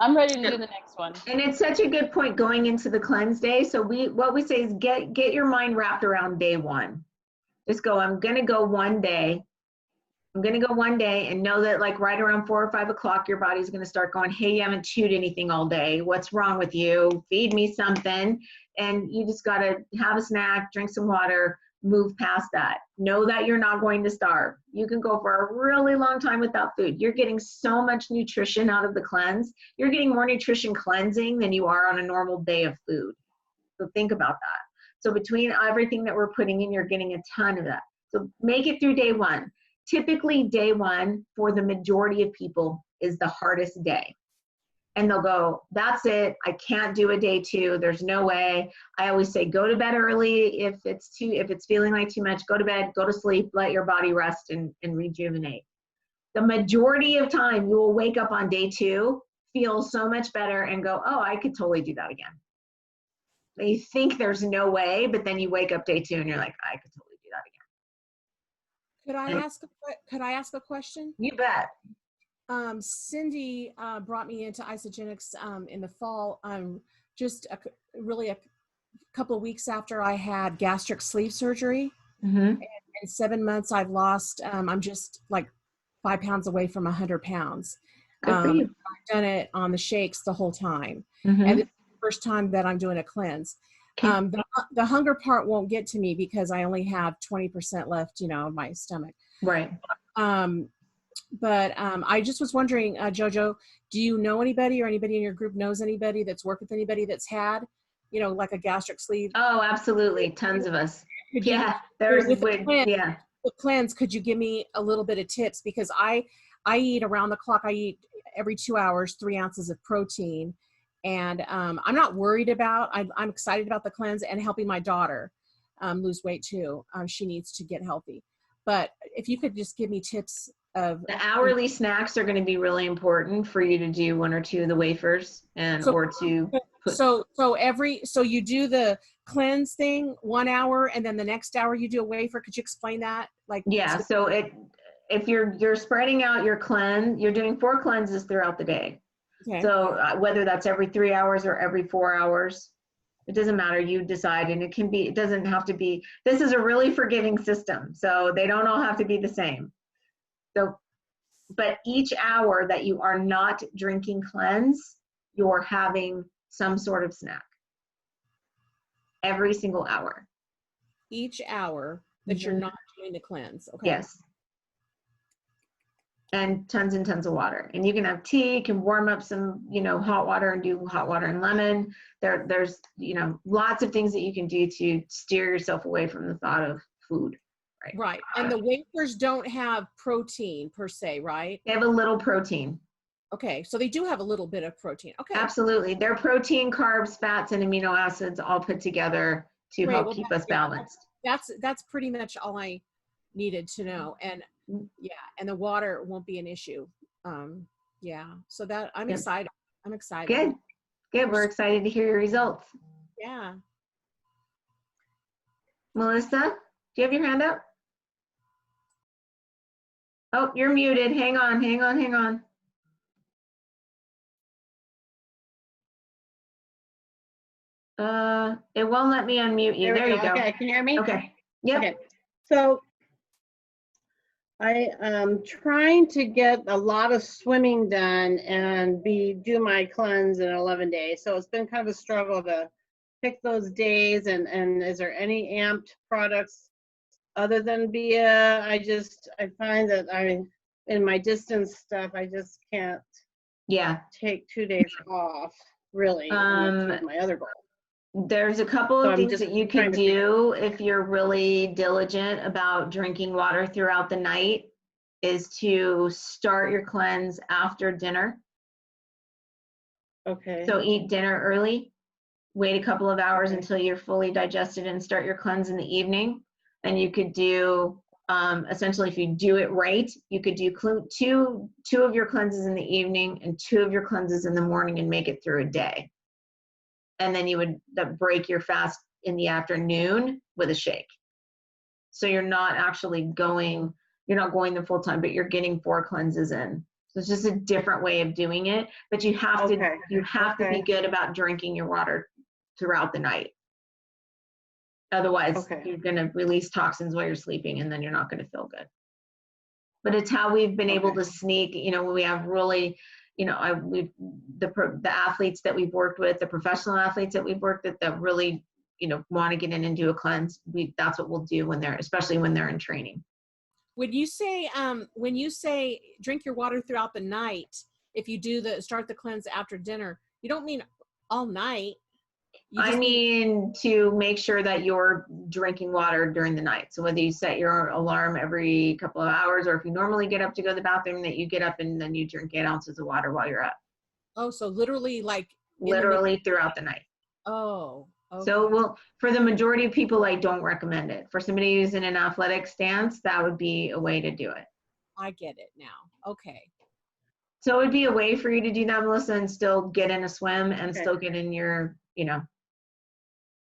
I'm ready to do the next one. And it's such a good point going into the cleanse day. So what we say is get your mind wrapped around day 1. Just go, I'm going to go one day. I'm going to go one day and know that like right around 4 or 5 o'clock, your body's going to start going, hey, you haven't chewed anything all day. What's wrong with you? Feed me something. And you just got to have a snack, drink some water, move past that. Know that you're not going to starve. You can go for a really long time without food. You're getting so much nutrition out of the cleanse. You're getting more nutrition cleansing than you are on a normal day of food. So think about that. So between everything that we're putting in, you're getting a ton of that. So make it through day 1. Typically day 1 for the majority of people is the hardest day. And they'll go, that's it. I can't do a day 2. There's no way. I always say, go to bed early. If it's feeling like too much, go to bed, go to sleep, let your body rest and rejuvenate. The majority of time you will wake up on day 2, feel so much better and go, oh, I could totally do that again. You think there's no way, but then you wake up day 2 and you're like, I could totally do that again. Could I ask a question? You bet. Cindy brought me into Isogenics in the fall, just a couple of weeks after I had gastric sleeve surgery. And in 7 months I've lost, I'm just like 5 pounds away from 100 pounds. Good for you. I've done it on the shakes the whole time. And this is the first time that I'm doing a cleanse. The hunger part won't get to me because I only have 20% left, you know, in my stomach. Right. But I just was wondering, JoJo, do you know anybody or anybody in your group knows anybody that's worked with anybody that's had, you know, like a gastric sleeve? Oh, absolutely. Tons of us. Yeah. The cleanse, could you give me a little bit of tips? Because I eat around the clock. I eat every 2 hours, 3 ounces of protein. And I'm not worried about, I'm excited about the cleanse and helping my daughter lose weight too. She needs to get healthy. But if you could just give me tips of the hourly snacks are going to be really important for you to do 1 or 2 of the wafers so you do the cleanse thing 1 hour and then the next hour you do a wafer. Could you explain that? So if you're spreading out your cleanse, you're doing 4 cleanses throughout the day. Okay. So whether that's every 3 hours or every 4 hours, it doesn't matter. You decide, and it doesn't have to be. This is a really forgiving system, so they don't all have to be the same. So, but each hour that you are not drinking cleanse, you're having some sort of snack. Every single hour. Each hour that you're not doing the cleanse. Okay. Yes. And tons of water. And you can have tea, you can warm up some, hot water and do hot water and lemon. There's, lots of things that you can do to steer yourself away from the thought of food. Right. And the wafers don't have protein per se, right? They have a little protein. Okay. So they do have a little bit of protein. Okay. Absolutely. They're protein, carbs, fats, and amino acids all put together to help keep us balanced. That's pretty much all I needed to know. And and the water won't be an issue. So that I'm excited. I'm excited. Good. We're excited to hear your results. Yeah. Melissa, do you have your hand up? Oh, you're muted. Hang on. It won't let me unmute you. There you go. Okay, can you hear me? Okay. Yep. Okay. So I am trying to get a lot of swimming done and do my cleanse in 11 days. So it's been kind of a struggle to pick those days, and is there any amped products other than Bia? I find that in my distance stuff, I just can't take 2 days off, really. And that's my other goal. There's a couple of things that you can trying do if you're really diligent about drinking water throughout the night, is to start your cleanse after dinner. Okay. So eat dinner early, wait a couple of hours until you're fully digested, and start your cleanse in the evening. And you could do, essentially, if you do it right, you could do two of your cleanses in the evening and 2 of your cleanses in the morning and make it through a day. And then you would break your fast in the afternoon with a shake. So you're not actually going, the full time, but you're getting 4 cleanses in. So it's just a different way of doing it. But you have to be good about drinking your water throughout the night. Otherwise, you're going to release toxins while you're sleeping, and then you're not going to feel good. But it's how we've been able to sneak, we have really, the athletes that we've worked with, the professional athletes that we've worked with that really, want to get in and do a cleanse, that's what we'll do especially when they're in training. When you say drink your water throughout the night, if you do start the cleanse after dinner, you don't mean all night. I mean to make sure that you're drinking water during the night. So whether you set your alarm every couple of hours, or if you normally get up to go to the bathroom, that you get up and then you drink 8 ounces of water while you're up. Oh, so literally throughout the night. Oh. Okay. So for the majority of people, I don't recommend it. For somebody who's in an athletic stance, that would be a way to do it. I get it now. Okay. So it would be a way for you to do that, Melissa, and still get in a swim and still get in your,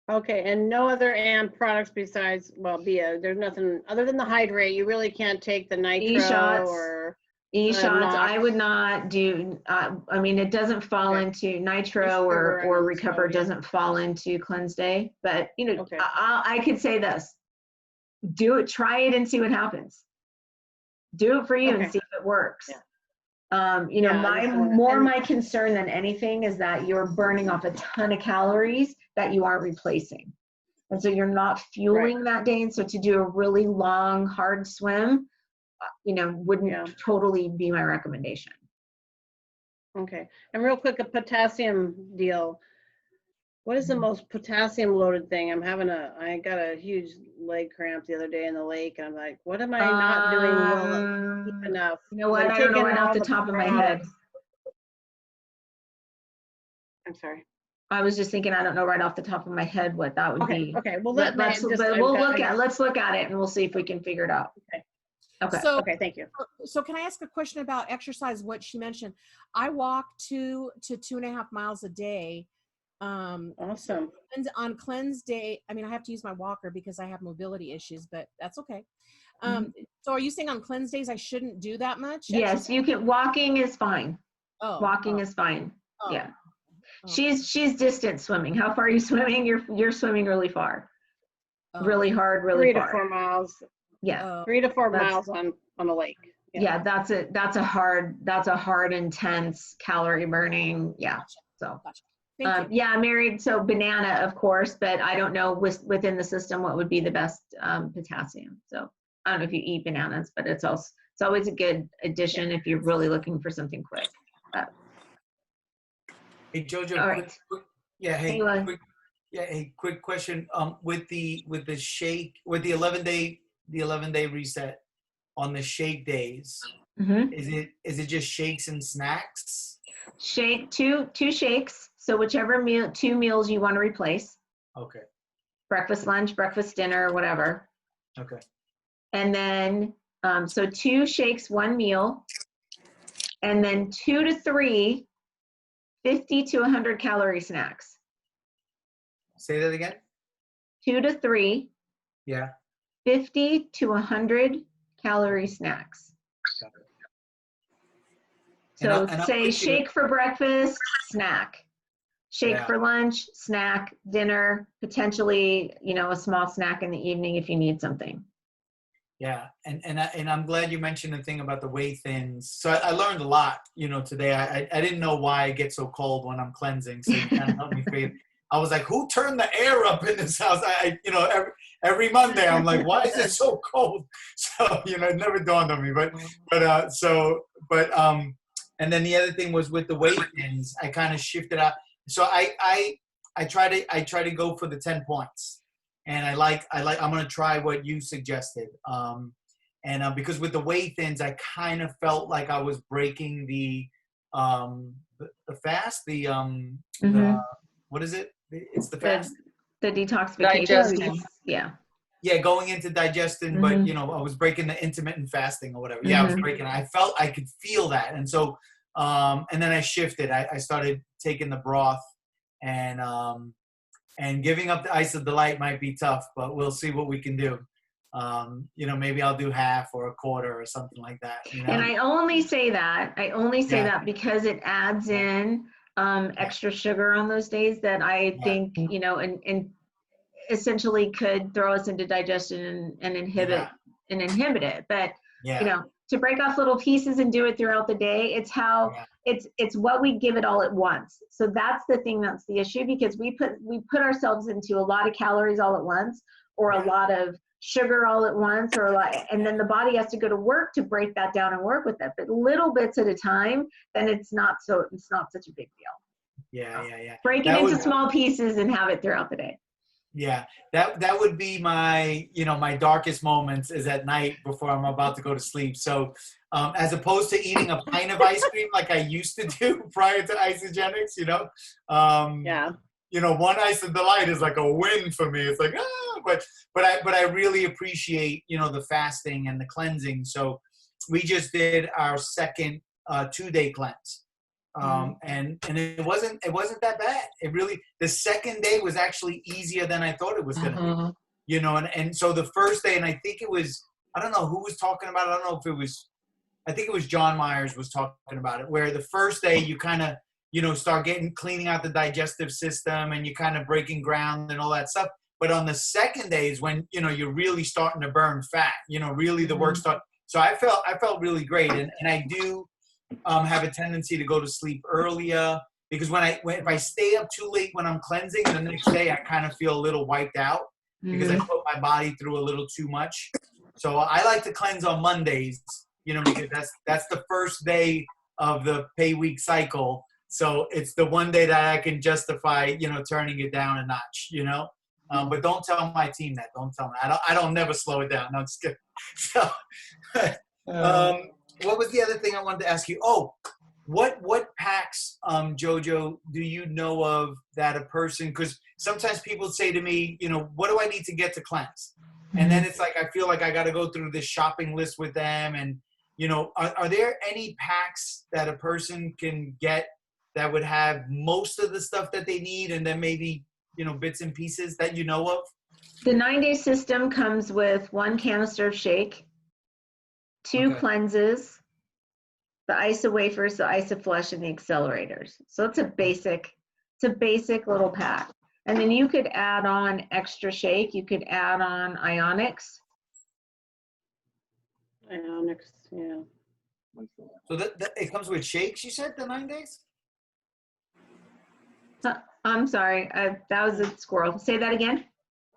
Okay, and no other AMP products besides, Bia. There's nothing other than the hydrate. You really can't take the nitro E-shots. I would not do, it doesn't fall into nitro or recover doesn't fall into cleanse day, but I could say this, do it, try it and see what happens. Do it for you and see if it works. My concern than anything is that you're burning off a ton of calories that you aren't replacing. And so you're not fueling that day. And so to do a really long, hard swim, wouldn't totally be my recommendation. Okay. And real quick, a potassium deal. What is the most potassium loaded thing? I got a huge leg cramp the other day in the lake, and I'm like, what am I not doing well enough? You know what? I don't know right off the top of my head. I'm sorry. I was just thinking, I don't know right off the top of my head what that would be. Okay. Well, let's look at it and we'll see if we can figure it out. Okay. So, thank you. So can I ask a question about exercise, what she mentioned? I walk 2 to 2.5 miles a day. Awesome. And on cleanse day, I have to use my walker because I have mobility issues, but that's okay. So are you saying on cleanse days I shouldn't do that much? Yes, you can. Walking is fine. Walking is fine. Yeah. She's distance swimming. How far are you swimming? You're swimming really far. Really hard, really 3 to 4 miles. Yeah. 3 to 4 miles on a lake. Yeah, that's a hard, intense calorie burning. Yeah. So married. So banana, of course, but I don't know within the system what would be the best potassium. So I don't know if you eat bananas, but it's always a good addition if you're really looking for something quick. Hey JoJo. All right. Quick question. With the shake, with the 11-day reset on the shake days, is it just shakes and snacks? Shake two shakes. So whichever 2 meals you want to replace. Okay. Breakfast, lunch, breakfast, dinner, whatever. Okay. And then so 2 shakes, 1 meal, and then 2 to 3 50 to 100 calorie snacks. Say that again. 2 to 3. Yeah. 50 to 100 calorie snacks. So say shake for breakfast, snack. Shake for lunch, snack, dinner, potentially, a small snack in the evening if you need something. Yeah, and I'm glad you mentioned the thing about the whey thins. So I learned a lot, today. I didn't know why I get so cold when I'm cleansing, so you kind of helped me I was like, who turned the air up in this house? Every Monday I'm like, why is it so cold? So, it never dawned on me, and then the other thing was with the weight things, I kind of shifted out. So I try to go for the 10 points, and I'm going to try what you suggested. Because with the weight thins, I kind of felt like I was breaking the fast, the what is it? It's the fast. The detoxification. Digestion. Yeah. Yeah, going into digestion, but I was breaking the intermittent fasting or whatever. Yeah, I was breaking. I could feel that, and so and then I shifted. I started taking the broth, and giving up the ice of delight might be tough, but we'll see what we can do. Maybe I'll do half or a quarter or something like that. And I only say that because it adds in extra sugar on those days that I think, and essentially could throw us into digestion and inhibit it. But, to break off little pieces and do it throughout the day, it's how it's what we give it all at once. So that's the thing, that's the issue, because we put ourselves into a lot of calories all at once, or a lot of sugar all at once, and then the body has to go to work to break that down and work with it. But little bits at a time, then it's not such a big deal. Yeah. Break it into small pieces and have it throughout the day. Yeah, that would be my, my darkest moments is at night before I'm about to go to sleep. So as opposed to eating a pint of ice cream like I used to do prior to Isogenics, one ice of delight is like a win for me. It's like, but I really appreciate, the fasting and the cleansing. So we just did our second 2-day cleanse. And it wasn't that bad. It really, the second day was actually easier than I thought it was going to be, and so the first day, and I think it was, I don't know who was talking about it. I don't know if it was, I think it was John Myers was talking about it, where the first day you kind of, start cleaning out the digestive system and you're kind of breaking ground and all that stuff. But on the second day is when, you're really starting to burn fat, really the work starts. So I felt really great. And I do, have a tendency to go to sleep earlier, because if I stay up too late when I'm cleansing, the next day I kind of feel a little wiped out because I put my body through a little too much. So I like to cleanse on Mondays, because that's the first day of the pay week cycle. So it's the one day that I can justify, turning it down a notch, but don't tell my team that. Don't tell me. I don't never slow it down. No, I'm just kidding. So, what was the other thing I wanted to ask you? Oh, what packs, JoJo, do you know of that a person, because sometimes people say to me, what do I need to get to cleanse? And then it's like, I feel like I got to go through this shopping list with them. And, are there any packs that a person can get that would have most of the stuff that they need, and then maybe, bits and pieces that you know of? The 9-day system comes with 1 canister of shake, 2 cleanses, the ISO wafers, the ISO flush, and the accelerators. So it's a basic little pack. And then you could add on extra shake. You could add on ionics. Ionics, yeah. So that it comes with shakes, you said, the 9 days? I'm sorry, that was a squirrel. Say that again.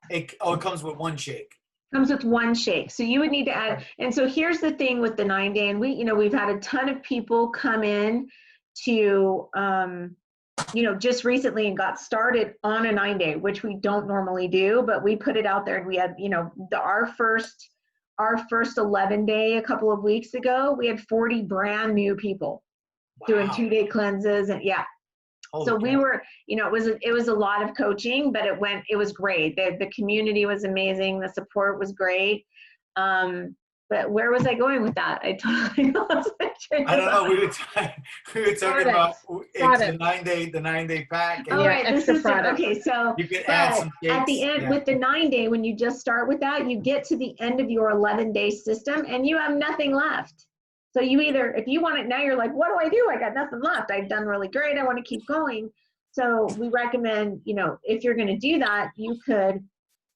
It comes with 1 shake. Comes with 1 shake. So you would need to add, and so here's the thing with the 9-day, and we've had a ton of people come in to, just recently and got started on a 9-day, which we don't normally do, but we put it out there, and we had, our first 11-day a couple of weeks ago, we had 40 brand new people doing 2-day cleanses, and so we were, it was a lot of coaching, but it was great. The community was amazing. The support was great. But where was I going with that? I totally lost my train of thought. I don't know. We were talking about it's the 9-day pack. Oh, right. The system. Okay. So you can add some shakes. At the end with the 9-day, when you just start with that, you get to the end of your 11-day system and you have nothing left. So you either, if you want it now, you're like, what do I do? I got nothing left. I've done really great. I want to keep going. So we recommend, if you're going to do that, you could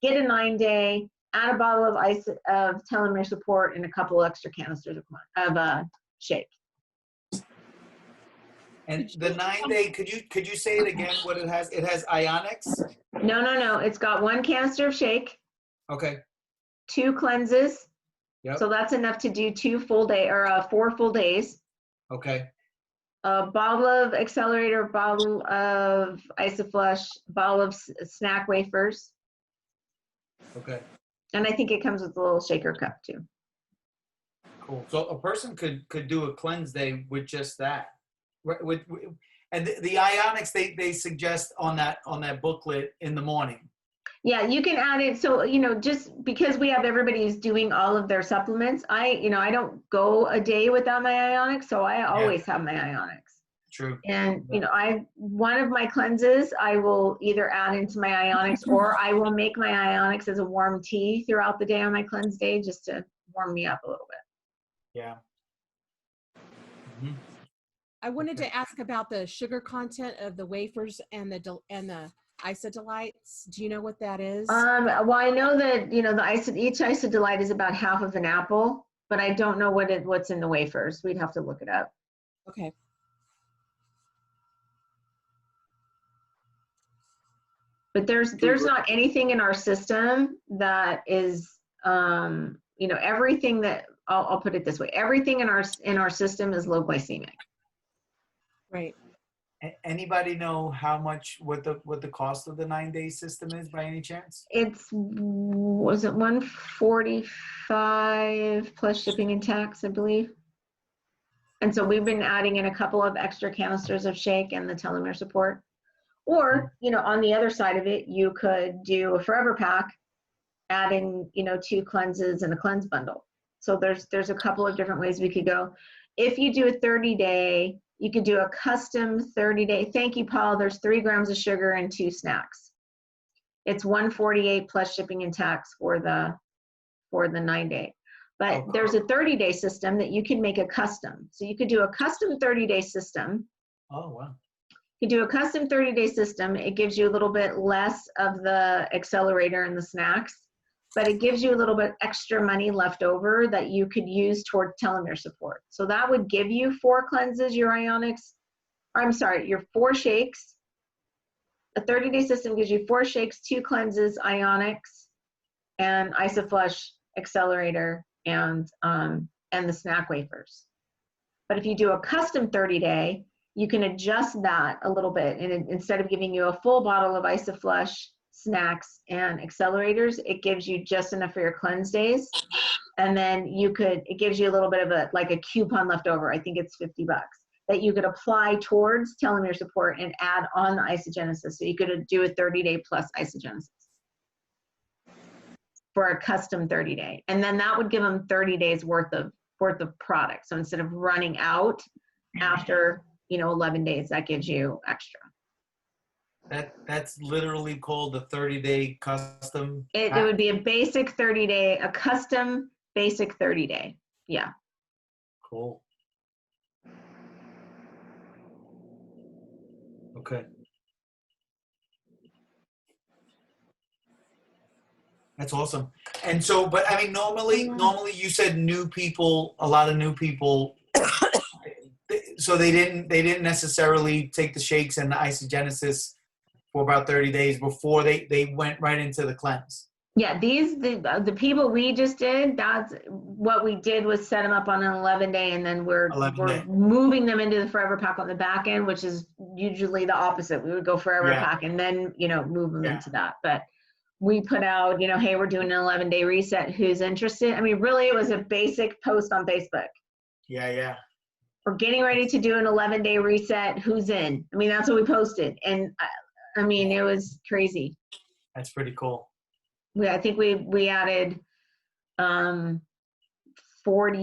get a 9-day, add a bottle of ice of telomere support, and a couple extra canisters of shake. And the 9-day, could you say it again? What it has? It has ionics. No. It's got 1 canister of shake, Okay. 2 cleanses. Yep. So that's enough to do 4 full days. Okay. A bottle of accelerator, bottle of isoflush, bottle of snack wafers. Okay. And I think it comes with a little shaker cup too. Cool. So a person could do a cleanse day with just that. And the ionics they suggest on that booklet in the morning. Yeah, you can add it. So, just because we have everybody's doing all of their supplements, I don't go a day without my ionics. So I always have my ionics. True. And, one of my cleanses, I will either add into my ionics or I will make my ionics as a warm tea throughout the day on my cleanse day just to warm me up a little bit. Yeah. Mm-hmm. I wanted to ask about the sugar content of the wafers and the Isodelites. Do you know what that is? Well, I know that each Isodelite is about half of an apple, but I don't know what's in the wafers. We'd have to look it up. Okay. But there's not anything in our system that is everything that I'll put it this way. Everything in our system is low glycemic. Right. Anybody know what the cost of the 9-day system is by any chance? Was it $145 plus shipping and tax, I believe. And so we've been adding in a couple of extra canisters of shake and the telomere support. Or, on the other side of it, you could do a forever pack, add in, 2 cleanses and a cleanse bundle. So there's a couple of different ways we could go. If you do a 30-day, you could do a custom 30-day. Thank you, Paul. There's 3 grams of sugar and 2 snacks. It's $148 plus shipping and tax for the 9-day. But there's a 30-day system that you can make a custom. So you could do a custom 30-day system. Oh, wow. You do a custom 30-day system. It gives you a little bit less of the accelerator and the snacks, but it gives you a little bit extra money left over that you could use toward telomere support. So that would give you 4 cleanses, your 4 shakes. A 30-day system gives you 4 shakes, 2 cleanses, ionics, and isoflush, accelerator, and the snack wafers. But if you do a custom 30-day, you can adjust that a little bit. And instead of giving you a full bottle of isoflush, snacks, and accelerators, it gives you just enough for your cleanse days. And then it gives you a little bit of a coupon left over. I think it's $50 that you could apply towards telomere support and add on the isogenesis. So you could do a 30-day plus isogenesis for a custom 30-day. And then that would give them 30 days worth of product. So instead of running out after 11 days, that gives you extra. That's literally called the 30-day custom. It would be a basic 30-day, a custom basic 30-day. Yeah. Cool. Okay. That's awesome. And so, but I mean, normally you said a lot of new people, so they didn't necessarily take the shakes and the isogenesis for about 30 days before they went right into the cleanse. Yeah, the people we just did, that's what we did was set them up on an 11-day, and then we're moving them into the forever pack on the back end, which is usually the opposite. We would go forever pack and then move them into that. But we put out, hey, we're doing an 11-day reset. Who's interested? I mean, really, it was a basic post on Facebook. Yeah. We're getting ready to do an 11-day reset. Who's in? I mean, that's what we posted, and I mean, it was crazy. That's pretty cool. I think we added 40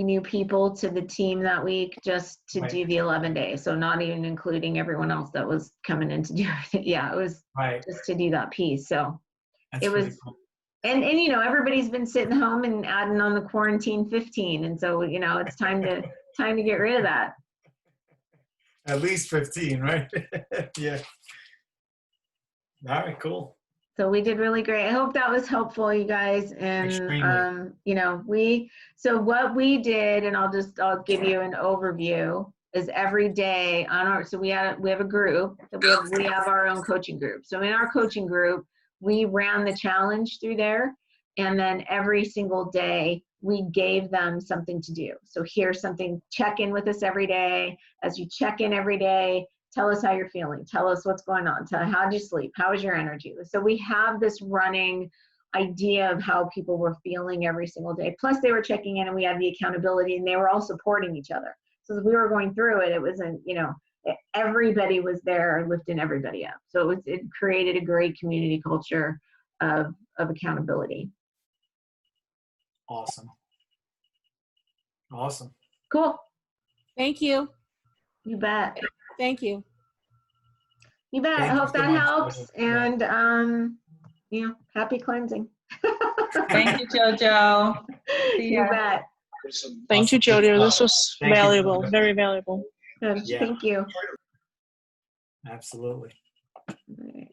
new people to the team that week just to do the 11 days. So not even including everyone else that was coming in to do it. Yeah, it was just to do that piece. So that's it was cool. And everybody's been sitting home and adding on the quarantine 15. And so, it's time to get rid of that. At least 15, right? Yeah. All right, cool. So we did really great. I hope that was helpful, you guys. And so what we did, and I'll give you an overview. is every day on our, so we have a group that we have our own coaching group. So in our coaching group, we ran the challenge through there, and then every single day we gave them something to do. So here's something, check in with us every day. As you check in every day, tell us how you're feeling. Tell us what's going on. How'd you sleep? How was your energy? So we have this running idea of how people were feeling every single day. Plus they were checking in, and we had the accountability, and they were all supporting each other. So as we were going through it, it wasn't, you know, everybody was there lifting everybody up. So it created a great community culture of accountability. Awesome. Awesome. Cool. Thank you. You bet. Thank you. You bet. Thank I you hope so that much. helps. And you know, happy cleansing. Thank you, JoJo. See You ya. bet. Thank you, Awesome. Good JoJo. This stuff. was Thank you, valuable, JoJo. very valuable. Good. Yeah. Thank you. Absolutely. All right.